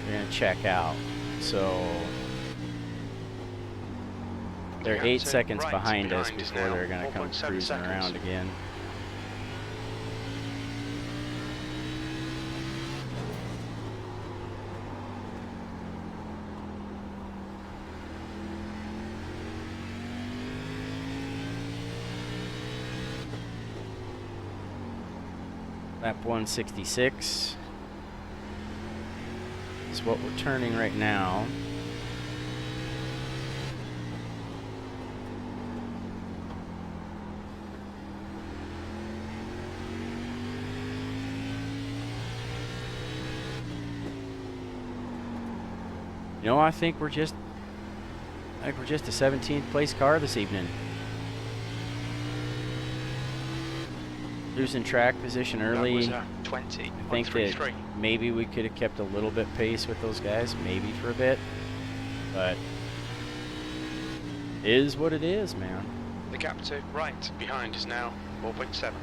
They're going to check out. So they're 8 seconds behind us before they're going to come cruising around again. Lap 166 is what we're turning right now. You know, I think we're just a 17th place car this evening. Losing track position early. That was 20. I think that maybe we could have kept a little bit pace with those guys, maybe for a bit, but is what it is, man. The gap to right behind is now 4.7.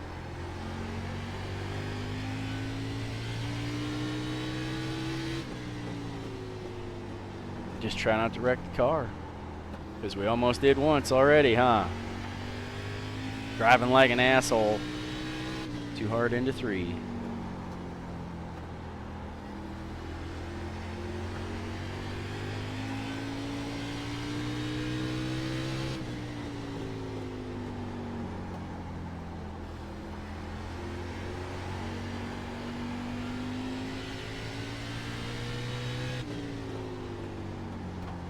Just try not to wreck the car, because we almost did once already, huh? Driving like an asshole. Too hard into 3.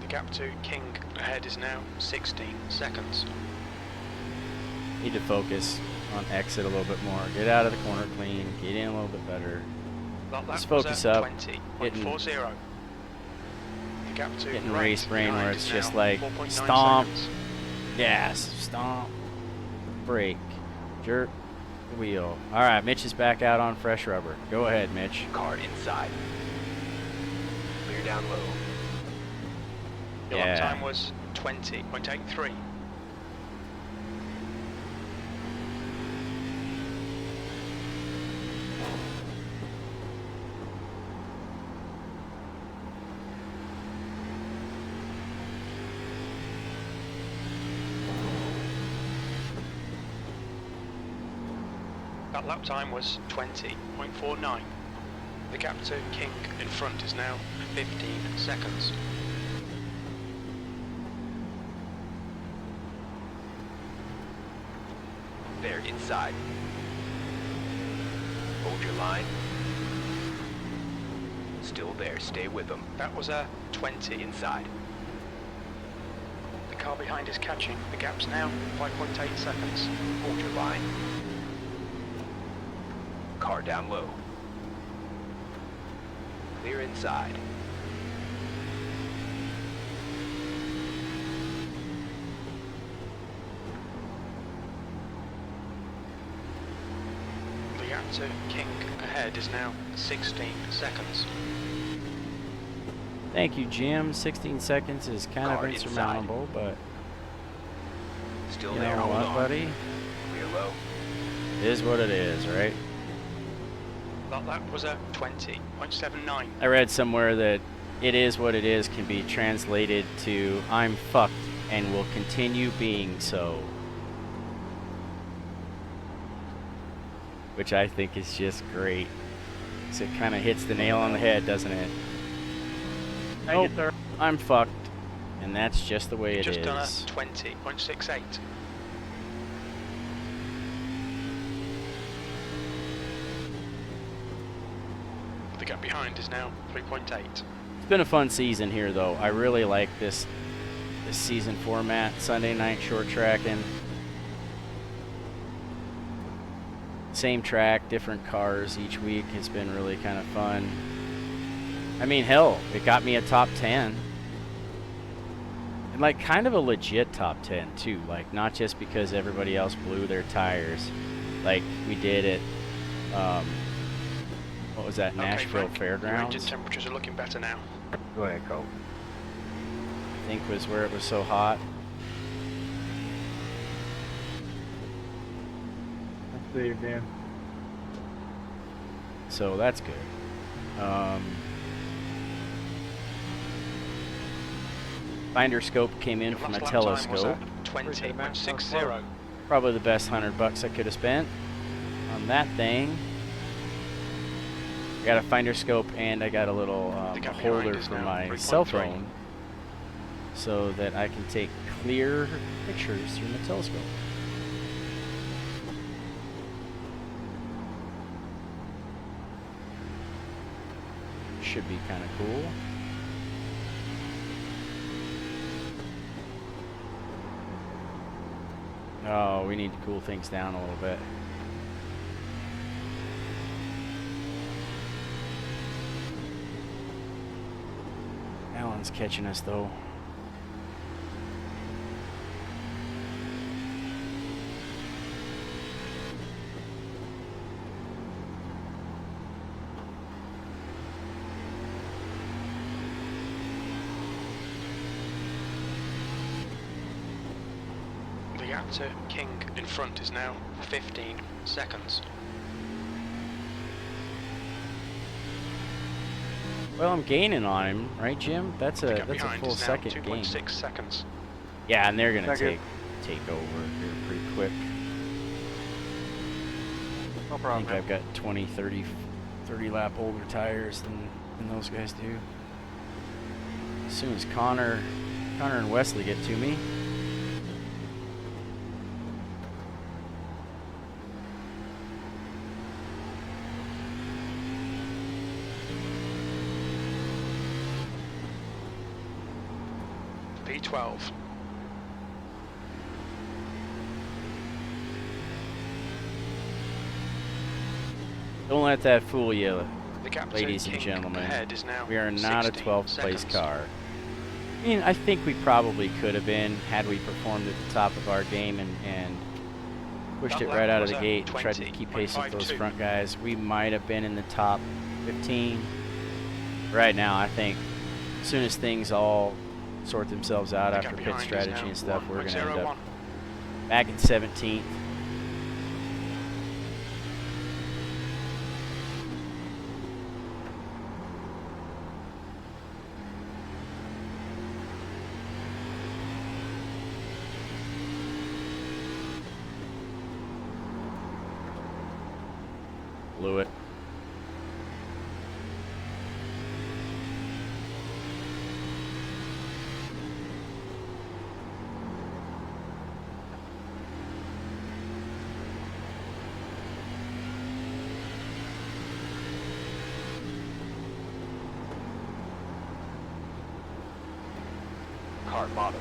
The gap to King ahead is now 16 seconds. Need to focus on exit a little bit more. Get out of the corner clean. Get in a little bit better. Let's focus up. Getting race brain where it's just like stomp, gas, stomp, brake, jerk, the wheel. All right, Mitch is back out on fresh rubber. Go ahead, Mitch. Car inside. Clear down low. Your lap time was 20.83. That lap time was 20.49. The gap to King in front is now 15 seconds. They're inside. Hold your line. Still there, stay with them. That was a 20 Inside. The car behind is catching. The gap's now 5.8 seconds. Hold your line. Car down low. Clear inside. The gap to King ahead is now 16 seconds. Thank you, Jim. 16 seconds is kind of Car insurmountable, but Still you there, know hold what, on. buddy? Clear low. It is what it is, right? That lap was a 20.79. I read somewhere that it is what it is can be translated to I'm fucked and will continue being so. Which I think is just great. So it kind of hits the nail on the head, doesn't it? Thank you, sir. I'm fucked. And that's just the way it Just is. done a 20.68. The gap behind is now 3.8. It's been a fun season here, though. I really like this season format. Sunday night short tracking. Same track, different cars each week. It's been really kind of fun. I mean, hell, it got me a top 10. And like kind of a legit top 10 too. Like not just because everybody else blew their tires. Like we did at what was that, Nashville Frank, Fairgrounds? Engine temperatures are looking better now. Go ahead, Cole. I think was where it was so hot. Let's see again. so that's good. Finder scope came in Your from a last lap time was telescope. at 20.60. Probably the best $100 I could have spent on that thing. I got a finder scope and I got a little The gap behind holder is for now my 3.3. cell phone so that I can take clear pictures through my telescope. Should be kind of cool. Oh, we need to cool things down a little bit. Alan's catching us though. The gap to King in front is now 15 seconds. Well, I'm gaining on him, right, Jim? That's The a gap behind full is now second gain. 2.6 seconds. Yeah, and they're gonna Second. take over here pretty quick. No I problem. think I've got 20, 30 lap older tires than those guys do. As soon as Connor and Wesley get to me. P12. Don't let that fool you, The gap ladies to and King gentlemen. ahead is now We are not a 16 12th place seconds. car. I mean, I think we probably could have been had we performed at the top of our game and pushed That it lap right out of was the at gate and tried to keep pace with those 20.52. front guys. We might have been in the top 15. Right now, I think as soon as things all sort themselves out The after gap pit behind is strategy now and stuff, we're going to end 1.01. up back in 17th. Blew it. Car bottom.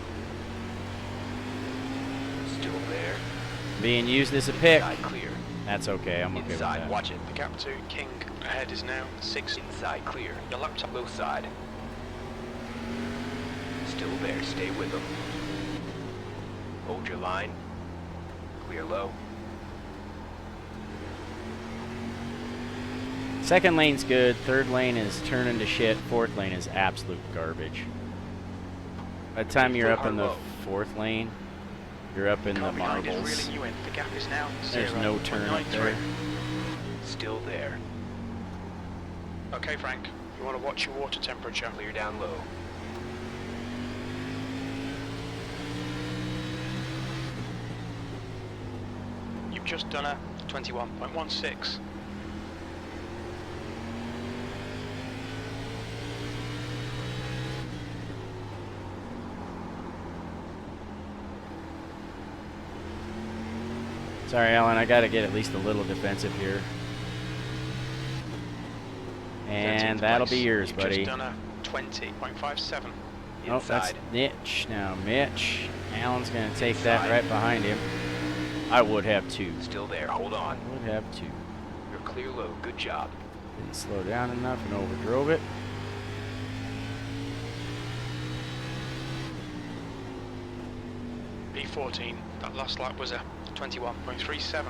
Still there. Being used as a pick. Inside clear. That's okay. I'm okay with Inside, that. watch it. The gap to King ahead is now 6. Inside clear. Your laptop Low side. Still there. Stay with them. Hold your line. Clear low. Second lane's good. Third lane is turning to shit. Fourth lane is absolute garbage. By the time you're up in the fourth lane, you're up in the car behind is marbles. reeling you in. The gap is now There's no turn up 0.93. there. Still there. Okay, Frank. You want to watch your water temperature. Clear down low. You've just done a 21.16. Sorry, Alan. I got to get at least a little defensive here. And 13th that'll place. be yours, You've buddy. just done a 20.57. Oh, that's Inside. Mitch. Now, Mitch. Alan's going to take that right behind him. I would have two. Still there. Hold on. Would have two. You're clear low. Good job. Didn't slow down enough and overdrove it. P14. That last lap was a 21.37.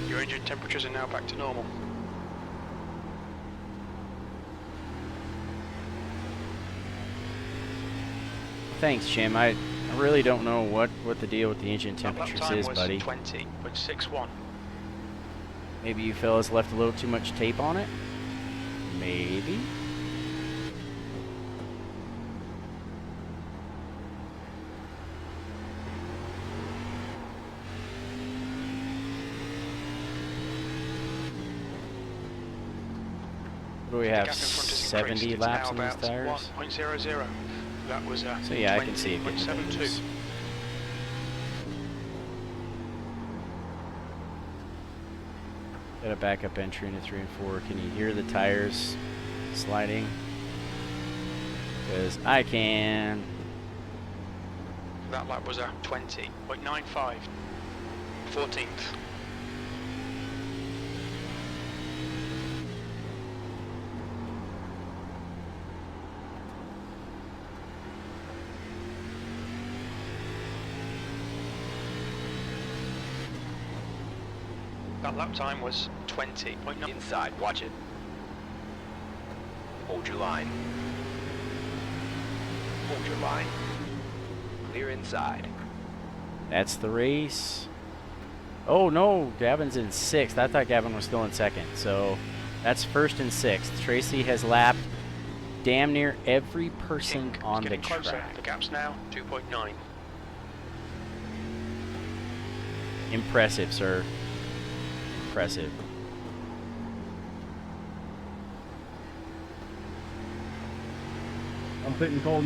Your engine temperatures are now back to normal. Thanks, Jim. I'm I really don't know what the deal with the engine Lap temperatures time is, was buddy. 20.61. Maybe you fellas left a little too much tape on it? Maybe? What do we The have? gap in front is 70 increased. It's laps now on these about tires? 1.00. That was So yeah, I can see it getting a bit 20.72. loose. Got a backup entry into 3 and 4. Can you hear the tires sliding? Because I can. That lap was a 20.95. 14th. That lap time was 20.9. Inside, watch it. Hold your line. Hold your line. Clear inside. That's the race. Oh no, Gavin's in 6th. I thought Gavin was still in 2nd. So that's 1st and 6th. Tracy has lapped damn near every person King is on the getting closer. track. The gap's now 2.9. Impressive, sir. Impressive. I'm sitting cold.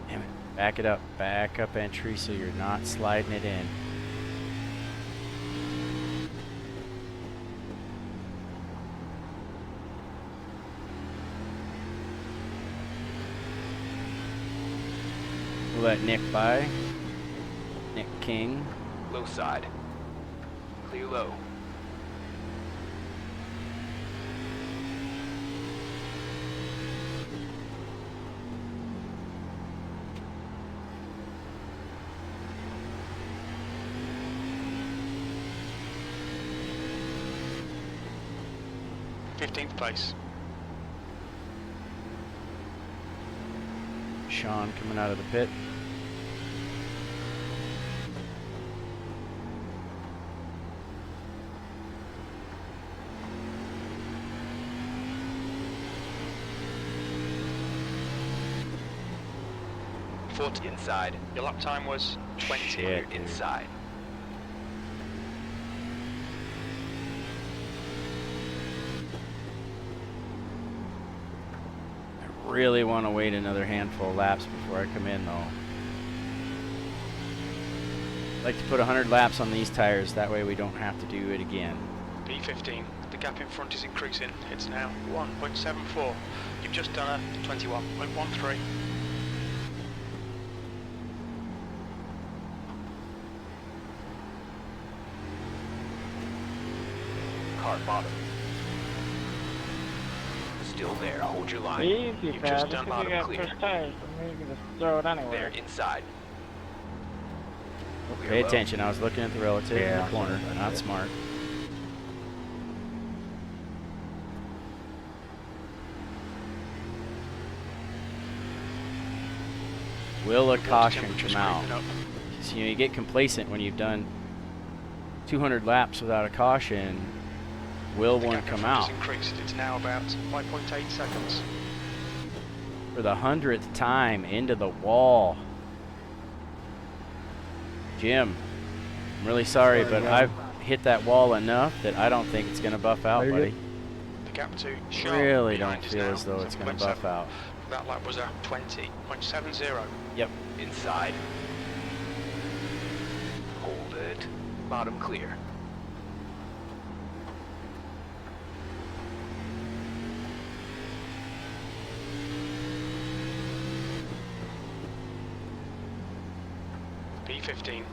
Damn it. Back it up. Back up entry so you're not sliding it in. We'll let Nick by. Nick King. Low side. Clear low. Fifteenth place. Sean coming out of the pit. Inside. Your lap time was 20. Shit, dude. Inside. I really want to wait another handful of laps before I come in, though. I'd like to put 100 laps on these tires, that way we don't have to do it again. P15. The gap in front is increasing. It's now 1.74. You've just done a 21.13. Car bottom. Still there. Hold your line. Easy, You've pal. just Just done 'cause you bottom got clear. first tires, so maybe you can just throw it anywhere. There, inside. Clear Pay low. attention, I was looking at the relative in the corner. Not smart. Will a caution Temperature's come out? creeping up. So, you get complacent when you've done 200 laps without a caution. Will The one gap in come front out? is increased. It's now about 5.8 seconds. For the 100th time into the wall. Jim, I'm really sorry, but I've hit that wall enough that I don't think it's going to buff out, Are you buddy. The gap to Sharp Really behind don't is feel now as though it's going to 7.7. buff out. That lap was a 20.70. Yep. Inside. Hold it. Bottom clear. P15.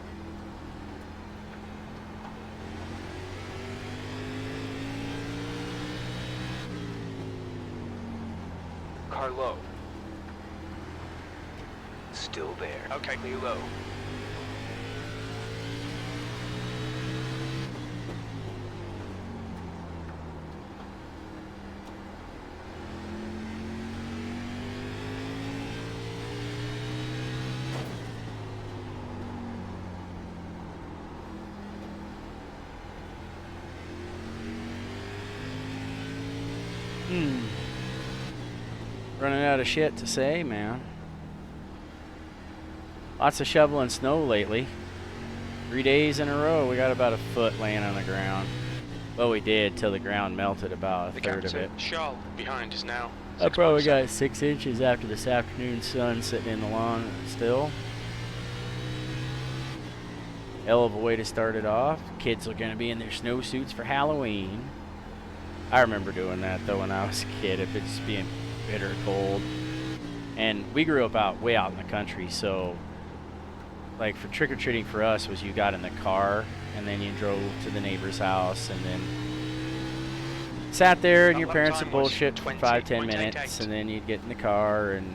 Car low. Still there. Okay. Clear low. Running out of shit to say, man. Lots of shoveling snow lately. 3 days in a row, we got about a foot laying on the ground. Well, we did till the ground melted about a The third gap of to it. Charles behind is now I probably 6.7. got 6 inches after this afternoon sun sitting in the lawn still. Hell of a way to start it off. Kids are going to be in their snowsuits for Halloween. I remember doing that though when I was a kid, if it's being bitter cold. And we grew up way out in the country, so like for trick-or-treating for us was you got in the car and then you drove to the neighbor's house and then sat there and That your lap parents would time was bullshit for 5-10 20.88. minutes, and then you'd get in the car and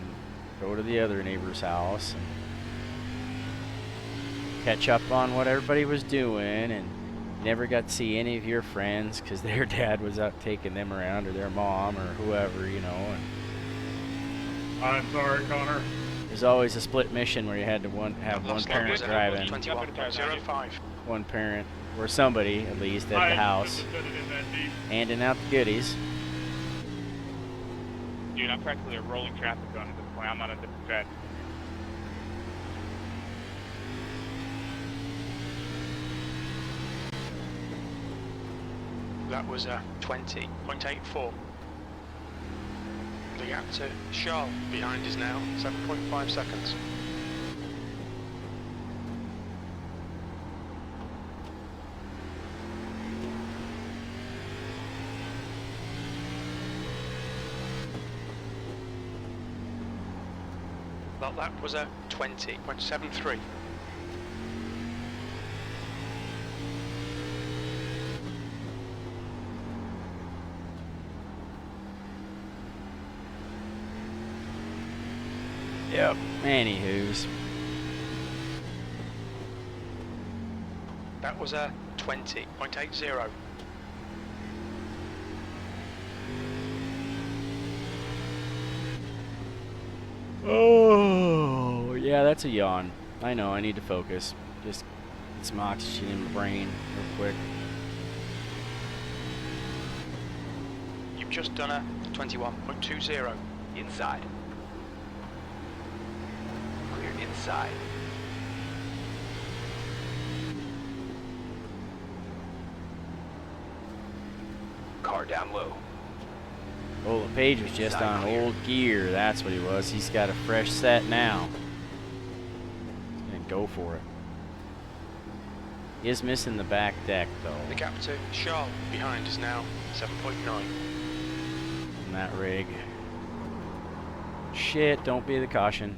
go to the other neighbor's house and catch up on what everybody was doing, and you never got to see any of your friends because their dad was out taking them around, or their mom, or whoever, you know. And I'm sorry, Connor. there's always a split mission where you had to have one Last lap parent was driving, 21.05. one parent, or somebody at least at I the house, shouldn't have said it in that deep. handing out the goodies. Dude, I'm practically a rolling traffic cone at this point. I'm on a different track. That was 20.84. The gap to Charles behind is now 7.5 seconds. That lap was 20.73. Yep. Anywho's. That was 20.80. Oh, yeah, that's a yawn. I know, I need to focus. Just get some oxygen in my brain real quick. You've just done a 21.20. Inside. Clear inside. Car down low. Oh, LePage was just on old gear. That's what he was. He's got a fresh set now. He's gonna go for it. He is missing the back deck, The though, gap to Charles behind is now 7.9. on that rig. Shit, don't be the caution.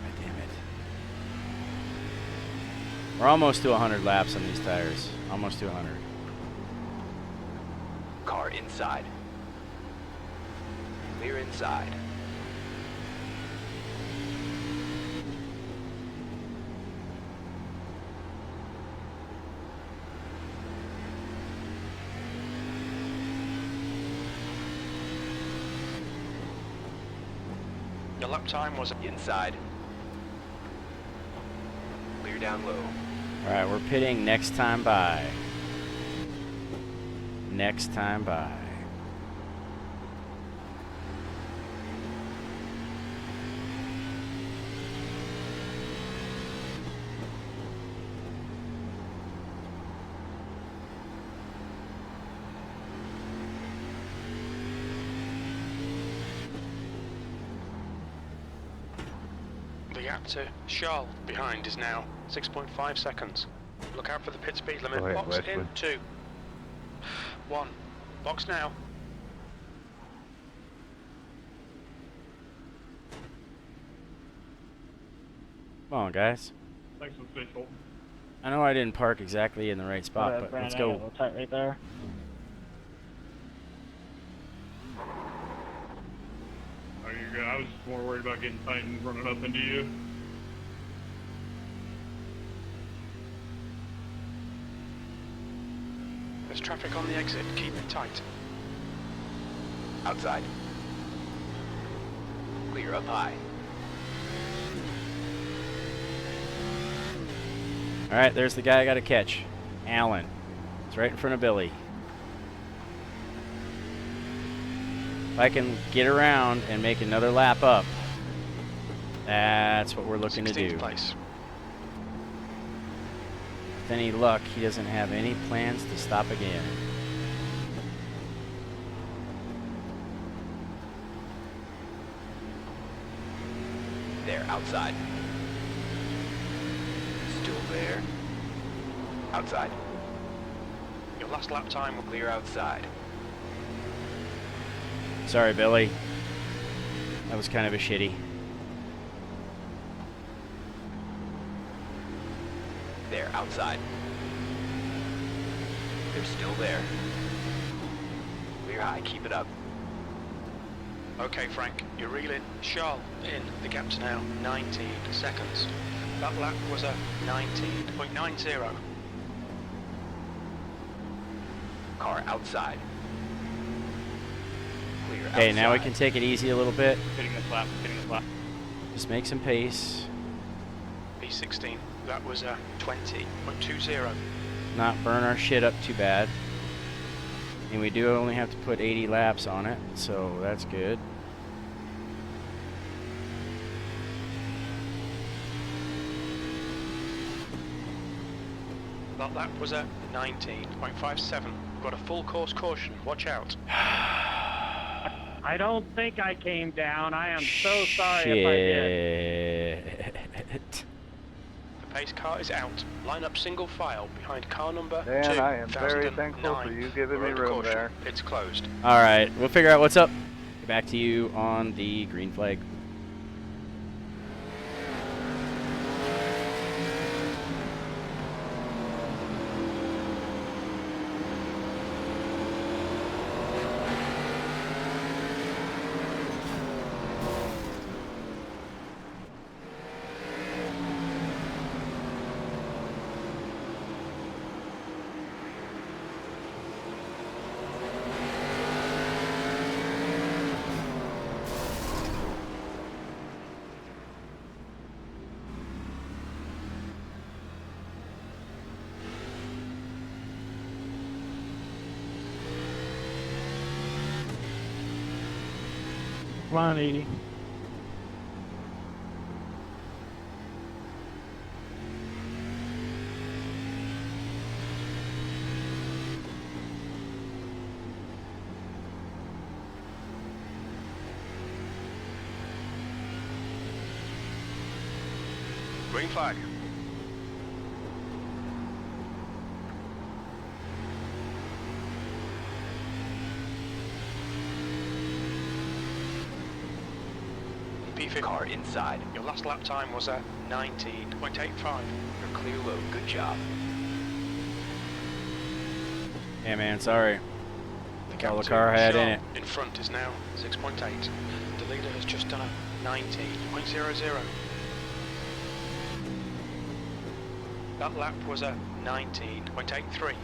God damn it. We're almost to 100 laps on these tires. Almost to 100. Car inside. Clear inside. Your lap time was Inside. Clear down low. Alright, we're pitting next time by. Next time by. the gap to Charles behind is now 6.5 seconds. Look out for the pit speed limit. Go ahead, Box in Westwood. 2. 1. Box now. Come on, guys. Thanks for the faithful. I know I didn't park exactly in the right spot, but let's A go. little tight right there. Oh, you're good. I was just more worried about getting tight and running up into you. There's traffic on the exit. Keep it tight. Outside. Clear up high. All right, there's the guy I got to catch. Allen. It's right in front of Billy. If I can get around and make another lap up, that's what we're looking to 16th do. place. With any luck, he doesn't have any plans to stop again. There, outside. Still there. Outside. Your last lap time will Clear outside. Sorry, Billy. That was kind of a shitty. There, outside. They're still there. Clear high, keep it up. Okay, Frank, you're reeling sharp in. The gap's now 19 seconds. That lap was a 19.90. Car outside. Clear Okay, now we outside. can take it easy a little bit. Hitting this lap, hitting this lap. Just make some pace. P16, that was a 20.20. Not burn our shit up too bad. And we do only have to put 80 laps on it, so that's good. That lap was a 19.57. Got a full course caution, watch out. I don't think I came down. I am so sorry if I did. Shit. The pace car is out. Line up single file behind car number Dan, 2. I am very thankful for you giving me room there. It's closed. All right, we'll figure out what's up. Get back to you on the green flag. Come on, Edie. Green flag. P50. Car inside. Your last lap time was a 19.85. You're clear low, good job. Yeah, man, sorry. The All the gap car to had Shaw in it. in front is now 6.8. The leader has just done a 19.00. That lap was a 19.83.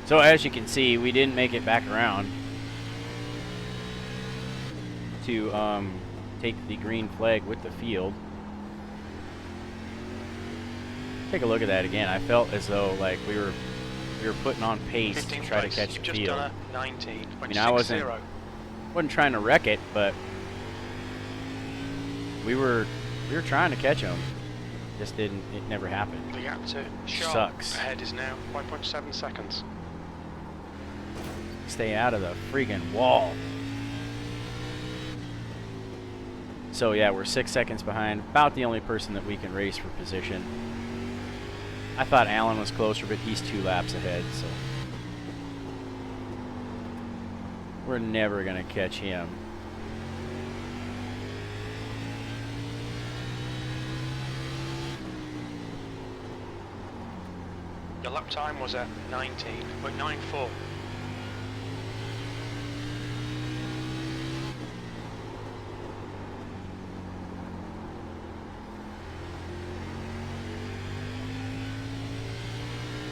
So as you can see, we didn't make it back around to take the green flag with the field. Take a look at that again. I felt as though like we were putting on pace to 15th try to place. catch You've the just field. done a 19.60. I mean, I wasn't trying to wreck it, but we were trying to catch them. Just didn't. It never happened. The gap to Shaw Sucks. ahead is now 1.7 seconds. Stay out of the freaking wall. So yeah, we're 6 seconds behind. About the only person that we can race for position. I thought Alan was closer, but he's 2 laps ahead, so we're never gonna catch him. Your lap time was a 19.94.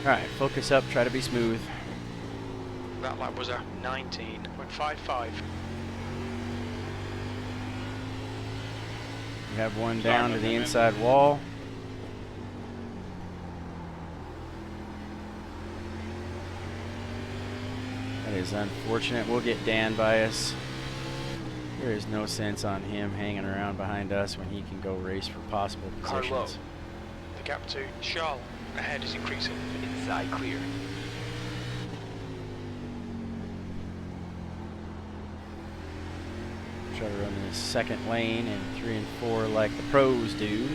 Alright, focus up, try to be smooth. That lap was a 19.55. We have one down to the inside wall. That is unfortunate. We'll get Dan by us. There is no sense on him hanging around behind us when he can go race for possible positions. The gap to Charles ahead is increasing. Inside clear. Try to run in the second lane in 3 and 4 like the pros do.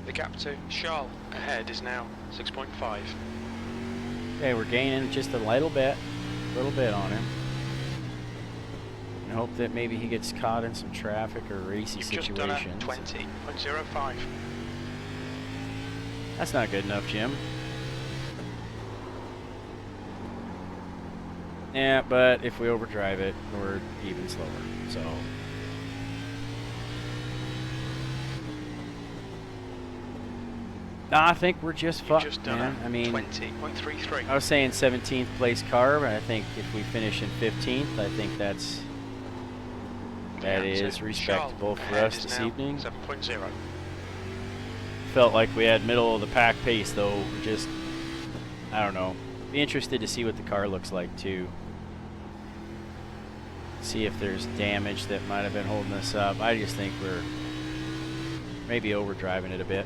The gap to Charles ahead is now 6.5. Okay, we're gaining just a little bit on him. And hope that maybe he gets caught in some traffic or racy You've situations. just done a 20.05. That's not good enough, Jim. Yeah, but if we overdrive it, we're even slower, so. Nah, I think we're just fucked, man. I mean, 20.33. I was saying 17th place car, but I think if we finish in 15th, I think that is respectable for us this evening. 7.0. Felt like we had middle of the pack pace, though. Just, I don't know. Be interested to see what the car looks like too. See if there's damage that might have been holding us up. I just think we're maybe overdriving it a bit.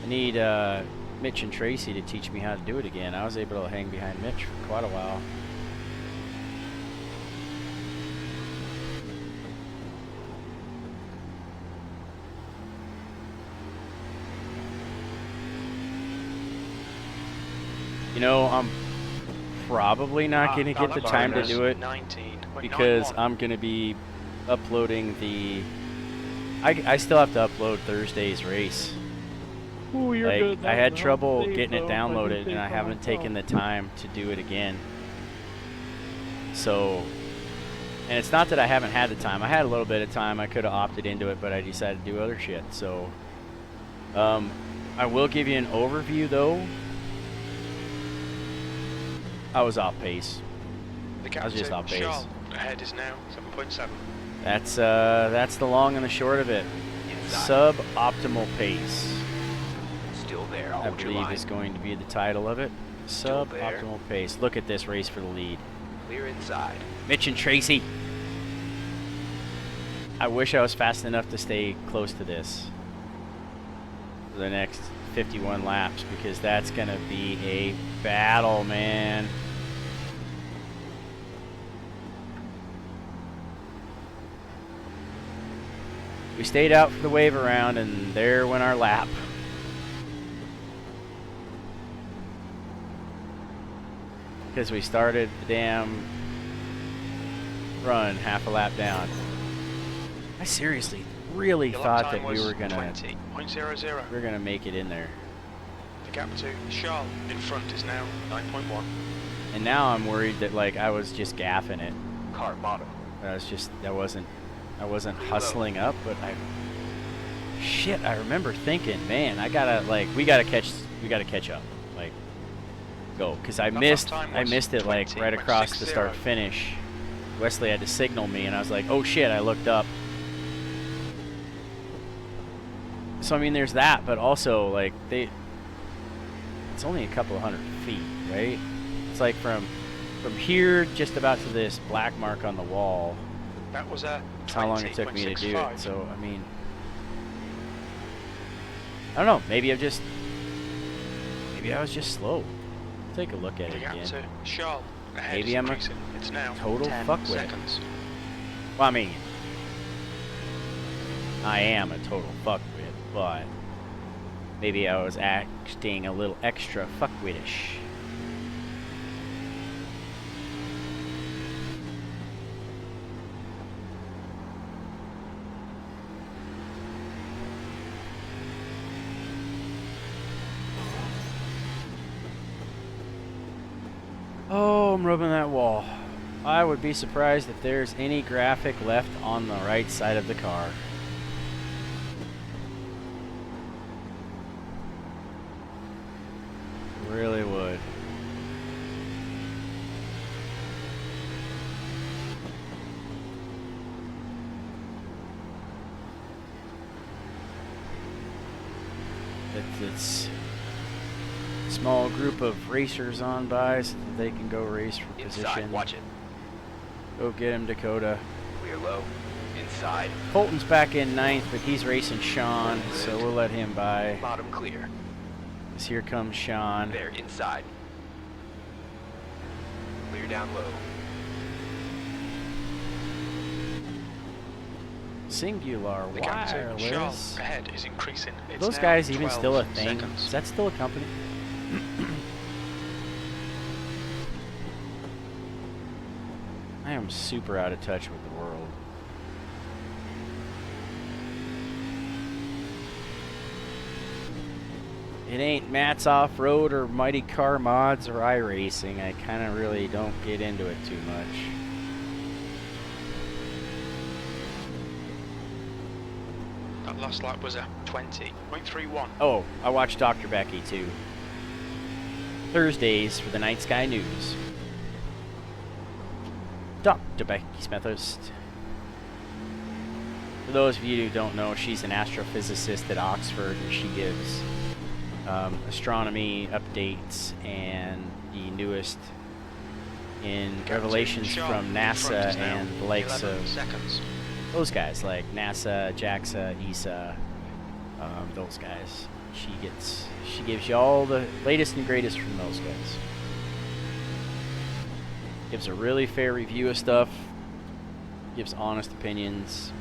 I need Mitch and Tracy to teach me how to do it again. I was able to hang behind Mitch for quite a while. You know, I'm probably not going to get the time to do it because I'm going to be uploading the... I still have to upload Thursday's race. Ooh, you're Like, good. I had trouble getting it downloaded and I haven't taken the time to do it again. So, and it's not that I haven't had the time. I had a little bit of time. I could have opted into it, but I decided to do other shit. So, I will give you an overview though. I was off pace. I was just off pace. Ahead is now 7.7. That's the long and the short of it. Sub-optimal pace. Still there. I believe is going to be the title of it. Sub-optimal pace. Look at this race for the lead. Clear inside. Mitch and Tracy. I wish I was fast enough to stay close to this for the next 51 laps because that's going to be a battle, man. We stayed out for the wave around and there went our lap. Because we started the damn run half a lap down. I seriously really thought that we were gonna make it in there. The gap to Charles in front is now 9.1. And now I'm worried that like I was just gaffing it. Car bottom. I wasn't hustling up, but I remember thinking, man, we gotta catch up. Like, go. Cause I missed it like right across the start finish. Wesley had to signal me and I was like, oh shit, I looked up. So I mean there's that, but also like it's only a couple of 100 feet, right? It's like from here just about to this black mark on the wall. That was a how long it took me to do it. So I mean, I don't know. Maybe I was just slow. Take a look at it again. To Charles ahead Maybe is I'm a increasing. It's now total 10 fuckwit. seconds. Well, I mean, I am a total fuckwit, but maybe I was acting a little extra fuckwitish. Oh, I'm rubbing that wall. I would be surprised if there's any graphic left on the right side of the car. Really would. It's a small group of racers on by so that they can go race for position. Inside, watch it. Go get him, Dakota. Clear low. Inside. Colton's back in 9th, but he's racing Sean, so we'll let him by. Bottom clear. 'Cause here comes Sean. There, inside. Clear down low. Singular The gap to Charles wireless. ahead is increasing. Are It's those now guys even 12 still a thing? seconds. Is that still a company? I am super out of touch with the world. It ain't Matt's Off-Road or Mighty Car Mods or Iracing. I kind of really don't get into it too much. That last lap was a 20.31. Oh, I watch Dr. Becky too. Thursdays for the Night Sky News. Dr. Becky Smethurst. For those of you who don't know, she's an astrophysicist at Oxford, and she gives astronomy updates and the newest in revelations from NASA and the likes of those guys like NASA, JAXA, ESA, those guys. She gives you all the latest and greatest from those guys. Gives a really fair review of stuff. Gives honest opinions.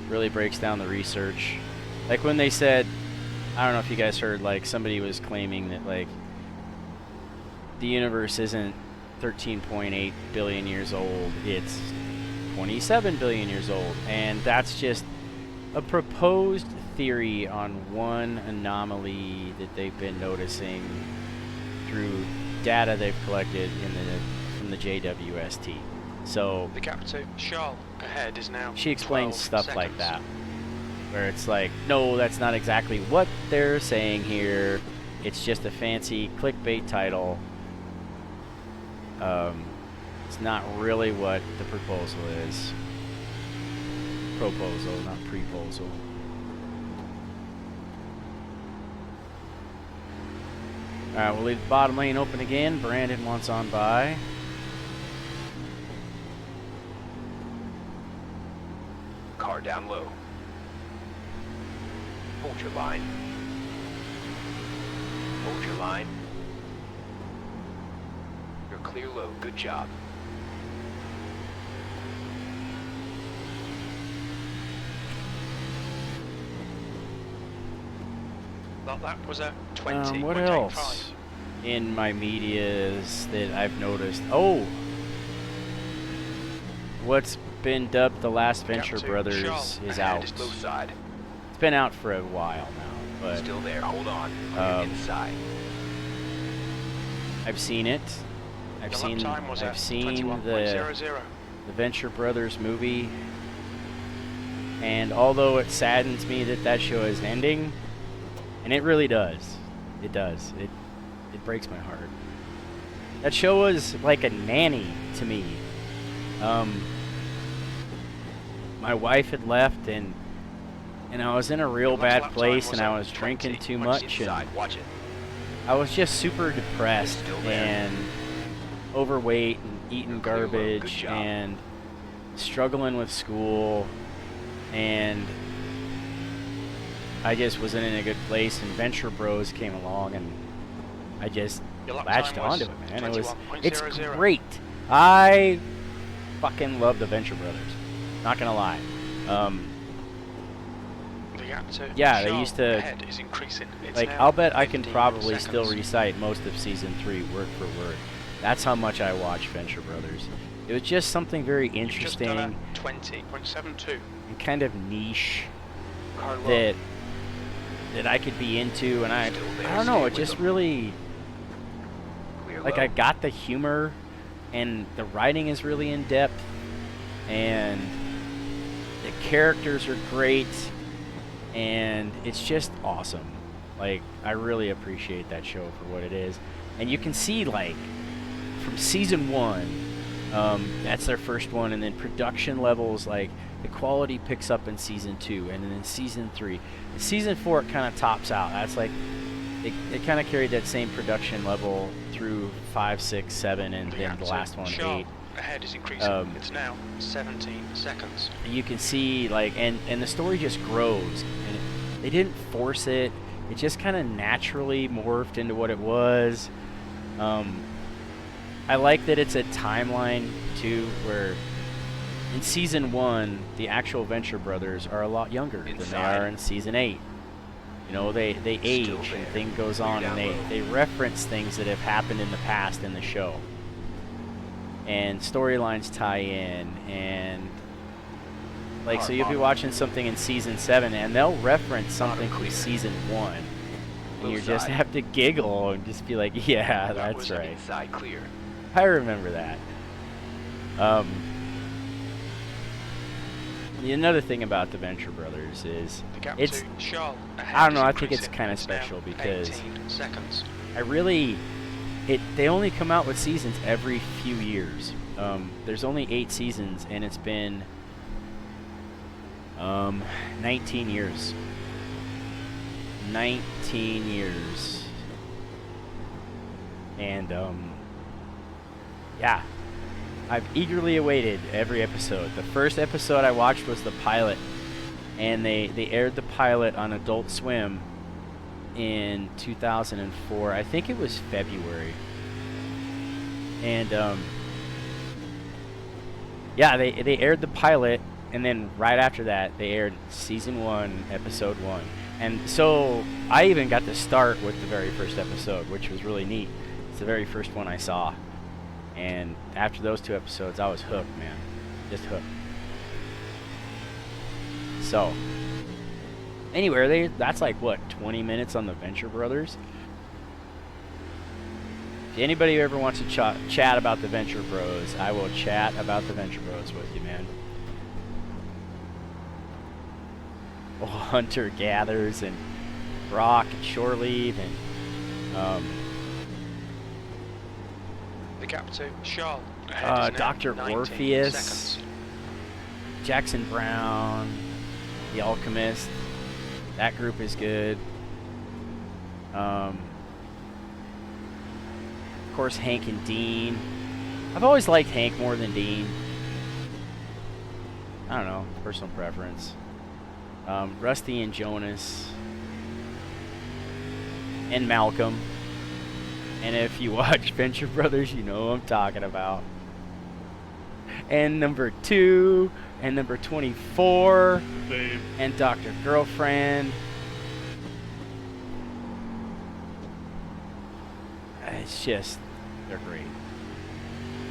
Really breaks down the research. Like when they said, I don't know if you guys heard, like somebody was claiming that like the universe isn't 13.8 billion years old, it's 27 billion years old, and that's just a proposed theory on one anomaly that they've been noticing through data they've collected from the JWST. So the gap to Charles ahead is now. She explains 12 stuff seconds. like that, where it's like, no, that's not exactly what they're saying here. It's just a fancy clickbait title. It's not really what the proposal is. Proposal, not preposal. Alright, we'll leave the bottom lane open again. Brandon wants on by. Car down low. Hold your line. Hold your line. You're clear low. Good job. That was a 20. What else in my medias that I've noticed? Oh! What's been dubbed The Last Venture Brothers is out. Low side. It's been out for a while now, but Still there. Hold on. Clear inside. I've seen it. I've seen the Venture Brothers movie, and although it saddens me that that show is ending, and it really does, it breaks my heart. That show was like a nanny to me. My wife had left, and I was in a real bad place, and I was drinking too much, and I was just super depressed and overweight and eating garbage and struggling with school, and I just wasn't in a good place, and Venture Bros came along, and I just Your lap latched time was onto it, man. It's 21.00. great. I fucking love the Venture Brothers. Not gonna lie. The gap to Yeah, they Charles used to, ahead is increasing. It's like, now I'll bet I can 15 probably still seconds. recite most of season 3 word for word. That's how much I watch Venture Brothers. It was just something very You've just done interesting a 20.72. and kind of niche Car low. that I could be into, and I Still there, don't know, stay it with just them. really, Clear like, low. I got the humor, and the writing is really in depth, and the characters are great, and it's just awesome. Like, I really appreciate that show for what it is. And you can see, like, from season 1, that's their first one, and then production levels, like, the quality picks up in season 2, and then in season 3. In season 4, it kind of tops out. That's like, it kind of carried that same production level through 5, 6, 7, and The then gap the to last one, Charles 8. ahead is increasing. It's now 17 seconds. You can see, like, and the story just grows, and they didn't force it. It just kind of naturally morphed into what it was. I like that it's a timeline too, where in season 1 the actual Venture Brothers are a lot younger than they are in season 8. You know, they age and thing goes on, and they reference things that have happened in the past in the show, and storylines tie in, and like, so you'll be watching something in season 7 and they'll reference something from season 1, and you just have to giggle and just be like, yeah, that's right. Inside clear. I remember that. Another thing about the Venture Brothers is The gap it's, to Charles ahead I don't know, is I think it's increasing. kind of It's now special because 18 seconds. they only come out with seasons every few years. There's only 8 seasons, and it's been 19 years. 19 years. And yeah, I've eagerly awaited every episode. The first episode I watched was the pilot, and they aired the pilot on Adult Swim in 2004. I think it was February. And yeah, they aired the pilot, and then right after that they aired season 1, episode 1. And so I even got to start with the very first episode, which was really neat. It's the very first one I saw. And after those 2 episodes, I was hooked, man. Just hooked. So, anyway, that's like, what, 20 minutes on the Venture Brothers? If anybody ever wants to chat about the Venture Bros, I will chat about the Venture Bros with you, man. Oh, Hunter gathers, and Brock and Shore Leave, and The gap to Charles ahead is now Dr. 19 Orpheus, seconds. Jackson Brown, The Alchemist. That group is good. Of course, Hank and Dean. I've always liked Hank more than Dean. I don't know, personal preference. Rusty and Jonas. And Malcolm. And if you watch Venture Brothers, you know what I'm talking about. And number 2, and number 24, Dave. and Dr. Girlfriend. It's just, they're great.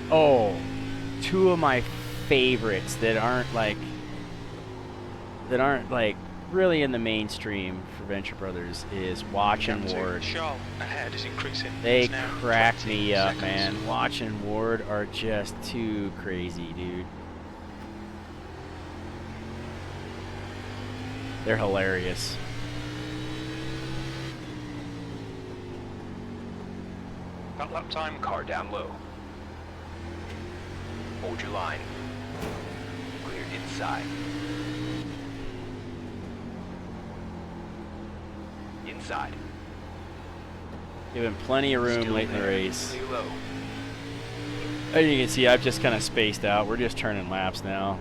Oh, 2 of my favorites that aren't like really in the mainstream for Venture Brothers is Watch and Gap to Ward. Charles ahead is increasing. They It's now crack 20 me up, seconds. man. Watch and Ward are just too crazy, dude. They're hilarious. That lap time, Car down low. Hold your line. Clear inside. Inside. Giving plenty of room Still late in the there. race. Stay low. As you can see, I've just kind of spaced out. We're just turning laps now.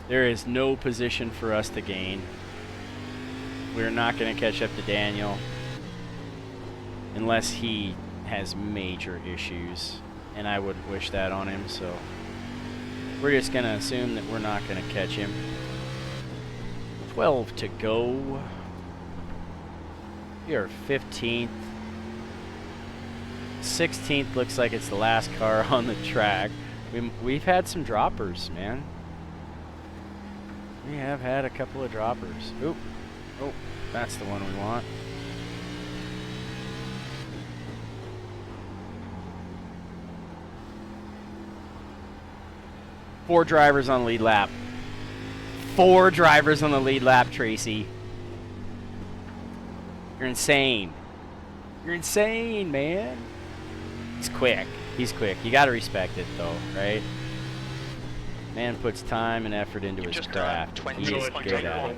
There is no position for us to gain. We're not going to catch up to Daniel. unless he has major issues, and I wouldn't wish that on him, so we're just going to assume that we're not going to catch him. 12 to go. We are 15th. 16th looks like it's the last car on the track. We've had some droppers, man. We have had a couple of droppers. Oop. Oh, that's the one we want. Four drivers on the lead lap. 4 drivers on the lead lap, Tracy. You're insane. You're insane, man. He's quick. He's quick. You gotta respect it, though, right? Man puts time and effort into his craft. He is good at it.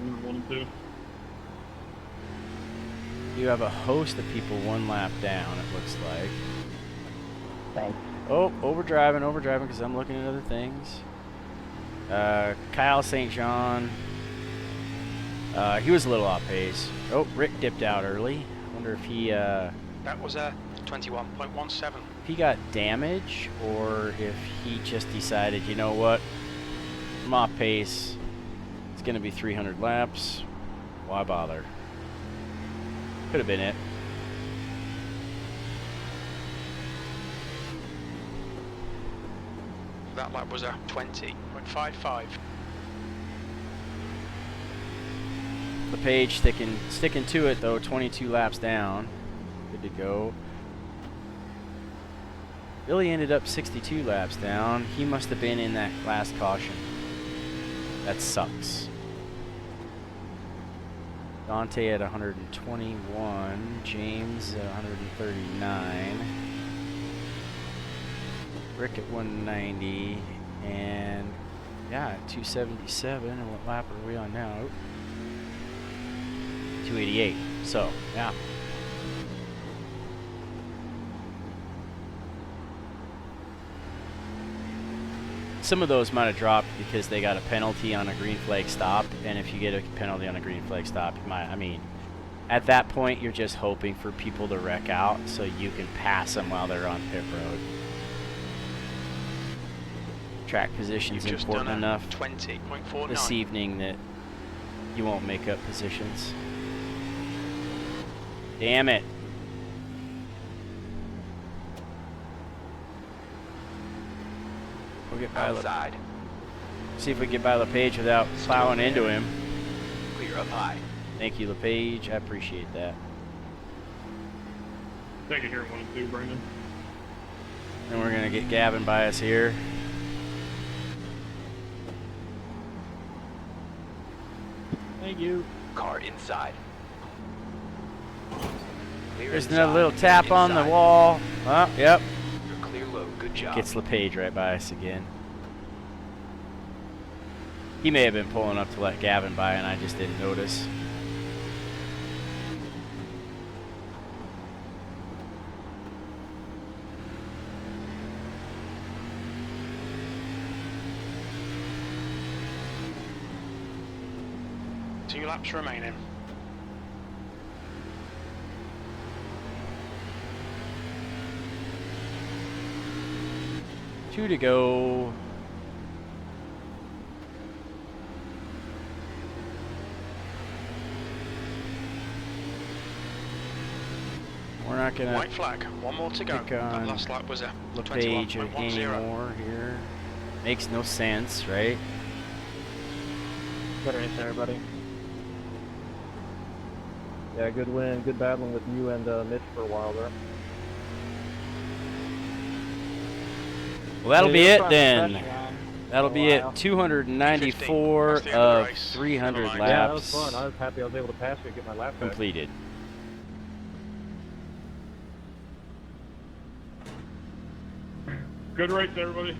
You have a host of people 1 lap down, it looks like. Thanks. Oh, overdriving because I'm looking at other things. Kyle St. John. He was a little off pace. Oh, Rick dipped out early. I wonder if he, That was a 21.17. if he got damage or if he just decided, you know what, I'm off pace. It's going to be 300 laps. Why bother? Could have been it. That lap was a 20.55. LePage sticking to it though. 22 laps down. Good to go. Billy ended up 62 laps down. He must have been in that last caution. That sucks. Dante at 121. James at 139. Rick at 190. And yeah, at 277. And what lap are we on now? 288. So, yeah. Some of those might have dropped because they got a penalty on a green flag stop, and if you get a penalty on a green flag stop, you might, I mean, at that point you're just hoping for people to wreck out so you can pass them while they're on pit road. Track position's important enough 20.49 this evening that you won't make up positions. Damn it. We'll get by Outside. see if we can get by LePage without plowing into him. Clear up high. Thank you, LePage. I appreciate that. Take it here, 1 and 2, Brandon. And we're gonna get Gavin by us here. Thank you. Car inside. Clear There's inside. another little tap on the wall. Oh, yep. You're clear low. Good job. Gets LePage right by us again. He may have been pulling up to let Gavin by and I just didn't notice. Two laps remaining. Two to go. We're not gonna White flag, 1 more to go. pick That on last lap was a LePage 21.10. anymore here. Makes no sense, right? Good race, everybody. Yeah, good win. Good battling with you and Mitch for a while there. Well, that'll be it then. Pressure on. That'll be it. 294 That's the end of the of race. 300 Never mind. laps Yeah, that was fun. I was happy I was able to pass you and get my lap back. completed. Good race, everybody.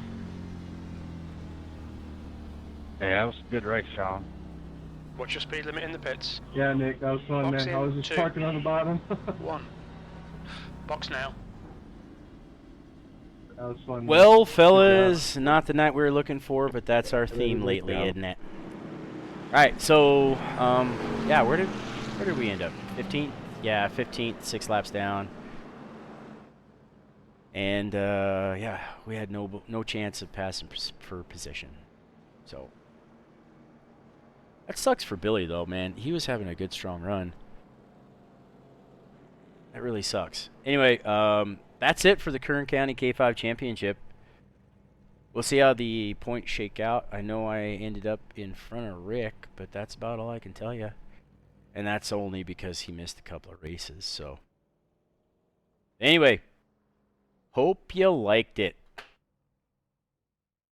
Yeah, that was a good race, Sean. What's your speed limit in the pits? Yeah, Nick, that was fun, Box man. I in, was just 2. parking on the bottom. 1. Box now. That was fun. Well, fellas, not the night we were looking for, but that's our theme lately, isn't it? All right, so yeah, where did we end up? 15th? Yeah, 15th, 6 laps down. And yeah, we had no chance of passing for position. So that sucks for Billy though, man. He was having a good strong run. That really sucks. Anyway, that's it for the Kern County K5 Championship. We'll see how the points shake out. I know I ended up in front of Rick, but that's about all I can tell you. And that's only because he missed a couple of races. So anyway, hope you liked it.